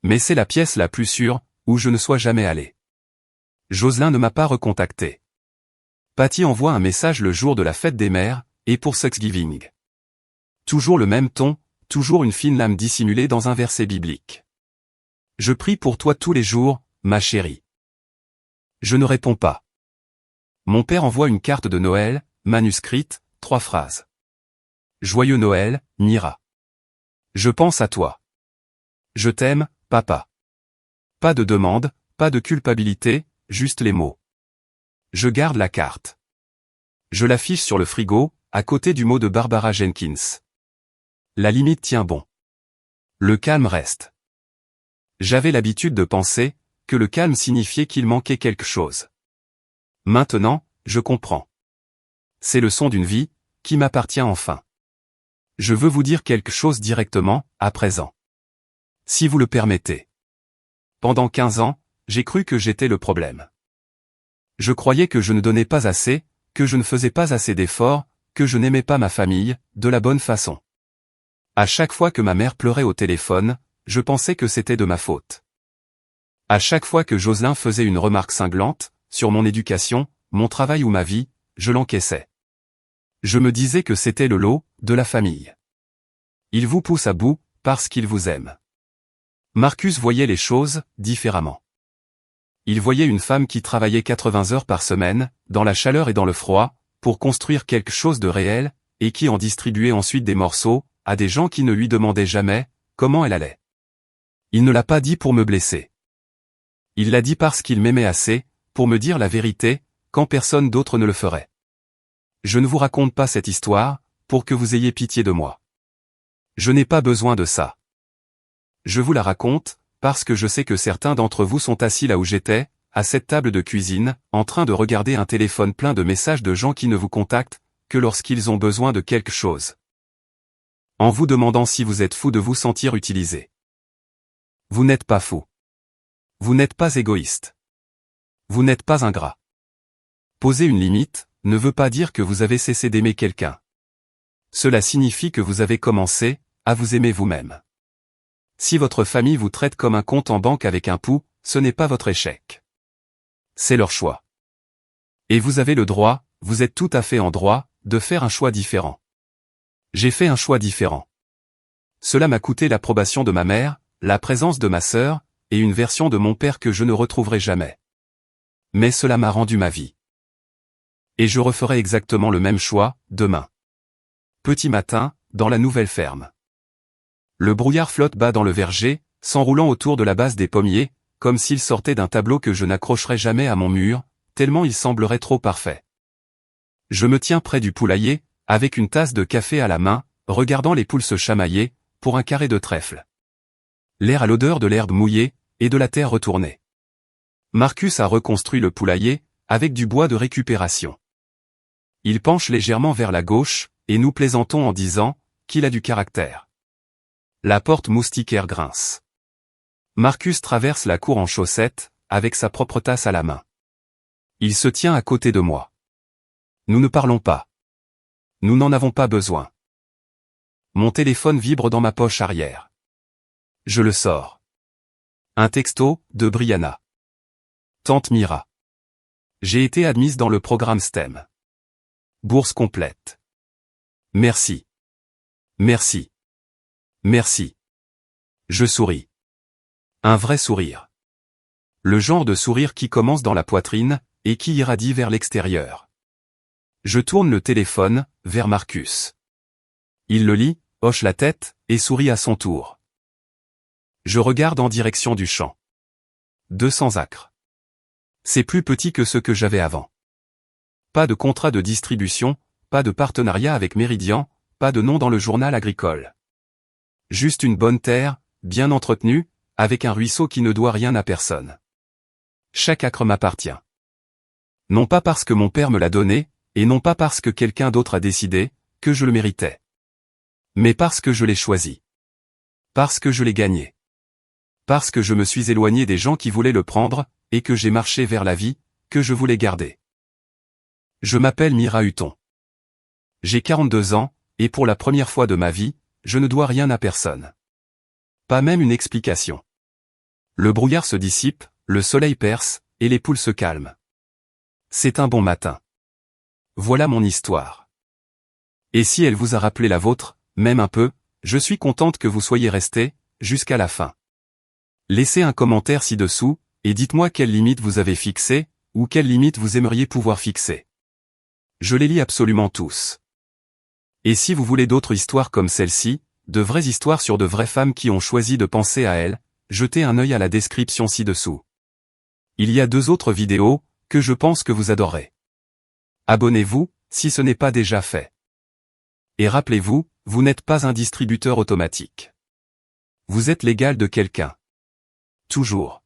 Mais c'est la pièce la plus sûre, où je ne sois jamais allé. Jocelyn ne m'a pas recontacté. Patty envoie un message le jour de la fête des mères, et pour Thanksgiving. Toujours le même ton, toujours une fine lame dissimulée dans un verset biblique. Je prie pour toi tous les jours, ma chérie. Je ne réponds pas. Mon père envoie une carte de Noël, manuscrite, 3 phrases. Joyeux Noël, Mira. Je pense à toi. Je t'aime, papa. Pas de demande, pas de culpabilité, juste les mots. Je garde la carte. Je l'affiche sur le frigo, à côté du mot de Barbara Jenkins. La limite tient bon. Le calme reste. J'avais l'habitude de penser que le calme signifiait qu'il manquait quelque chose. Maintenant, je comprends. C'est le son d'une vie qui m'appartient enfin. Je veux vous dire quelque chose directement, à présent. Si vous le permettez. Pendant 15 ans, j'ai cru que j'étais le problème. Je croyais que je ne donnais pas assez, que je ne faisais pas assez d'efforts, que je n'aimais pas ma famille, de la bonne façon. À chaque fois que ma mère pleurait au téléphone, je pensais que c'était de ma faute. À chaque fois que Jocelyn faisait une remarque cinglante, sur mon éducation, mon travail ou ma vie, je l'encaissais. Je me disais que c'était le lot de la famille. Il vous pousse à bout, parce qu'il vous aime. Marcus voyait les choses différemment. Il voyait une femme qui travaillait 80 heures par semaine, dans la chaleur et dans le froid, pour construire quelque chose de réel, et qui en distribuait ensuite des morceaux, à des gens qui ne lui demandaient jamais comment elle allait. Il ne l'a pas dit pour me blesser. Il l'a dit parce qu'il m'aimait assez, pour me dire la vérité, quand personne d'autre ne le ferait. Je ne vous raconte pas cette histoire, pour que vous ayez pitié de moi. Je n'ai pas besoin de ça. Je vous la raconte, parce que je sais que certains d'entre vous sont assis là où j'étais, à cette table de cuisine, en train de regarder un téléphone plein de messages de gens qui ne vous contactent que lorsqu'ils ont besoin de quelque chose. En vous demandant si vous êtes fou de vous sentir utilisé. Vous n'êtes pas fou. Vous n'êtes pas égoïste. Vous n'êtes pas ingrat. Poser une limite ne veut pas dire que vous avez cessé d'aimer quelqu'un. Cela signifie que vous avez commencé à vous aimer vous-même. Si votre famille vous traite comme un compte en banque avec un pouls, ce n'est pas votre échec. C'est leur choix. Et vous avez le droit, vous êtes tout à fait en droit, de faire un choix différent. J'ai fait un choix différent. Cela m'a coûté l'approbation de ma mère, la présence de ma sœur, et une version de mon père que je ne retrouverai jamais. Mais cela m'a rendu ma vie. Et je referai exactement le même choix, demain. Petit matin, dans la nouvelle ferme. Le brouillard flotte bas dans le verger, s'enroulant autour de la base des pommiers, comme s'il sortait d'un tableau que je n'accrocherais jamais à mon mur, tellement il semblerait trop parfait. Je me tiens près du poulailler, avec une tasse de café à la main, regardant les poules se chamailler, pour un carré de trèfle. L'air a l'odeur de l'herbe mouillée, et de la terre retournée. Marcus a reconstruit le poulailler, avec du bois de récupération. Il penche légèrement vers la gauche, et nous plaisantons en disant qu'il a du caractère. La porte moustiquaire grince. Marcus traverse la cour en chaussettes, avec sa propre tasse à la main. Il se tient à côté de moi. Nous ne parlons pas. Nous n'en avons pas besoin. Mon téléphone vibre dans ma poche arrière. Je le sors. Un texto, de Brianna. Tante Mira. J'ai été admise dans le programme STEM. Bourse complète. Merci. Merci. Merci. Je souris. Un vrai sourire. Le genre de sourire qui commence dans la poitrine, et qui irradie vers l'extérieur. Je tourne le téléphone, vers Marcus. Il le lit, hoche la tête, et sourit à son tour. Je regarde en direction du champ. 200 acres. C'est plus petit que ce que j'avais avant. Pas de contrat de distribution, pas de partenariat avec Méridian, pas de nom dans le journal agricole. Juste une bonne terre, bien entretenue, avec un ruisseau qui ne doit rien à personne. Chaque acre m'appartient. Non pas parce que mon père me l'a donné, et non pas parce que quelqu'un d'autre a décidé, que je le méritais. Mais parce que je l'ai choisi. Parce que je l'ai gagné. Parce que je me suis éloigné des gens qui voulaient le prendre, et que j'ai marché vers la vie, que je voulais garder. Je m'appelle Mira Hutton. J'ai 42 ans, et pour la première fois de ma vie, je ne dois rien à personne. Pas même une explication. Le brouillard se dissipe, le soleil perce, et les poules se calment. C'est un bon matin. Voilà mon histoire. Et si elle vous a rappelé la vôtre, même un peu, je suis contente que vous soyez restés, jusqu'à la fin. Laissez un commentaire ci-dessous, et dites-moi quelles limites vous avez fixées, ou quelles limites vous aimeriez pouvoir fixer. Je les lis absolument tous. Et si vous voulez d'autres histoires comme celle-ci, de vraies histoires sur de vraies femmes qui ont choisi de penser à elles, jetez un œil à la description ci-dessous. Il y a 2 autres vidéos, que je pense que vous adorez. Abonnez-vous, si ce n'est pas déjà fait. Et rappelez-vous, vous n'êtes pas un distributeur automatique. Vous êtes l'égal de quelqu'un. Toujours.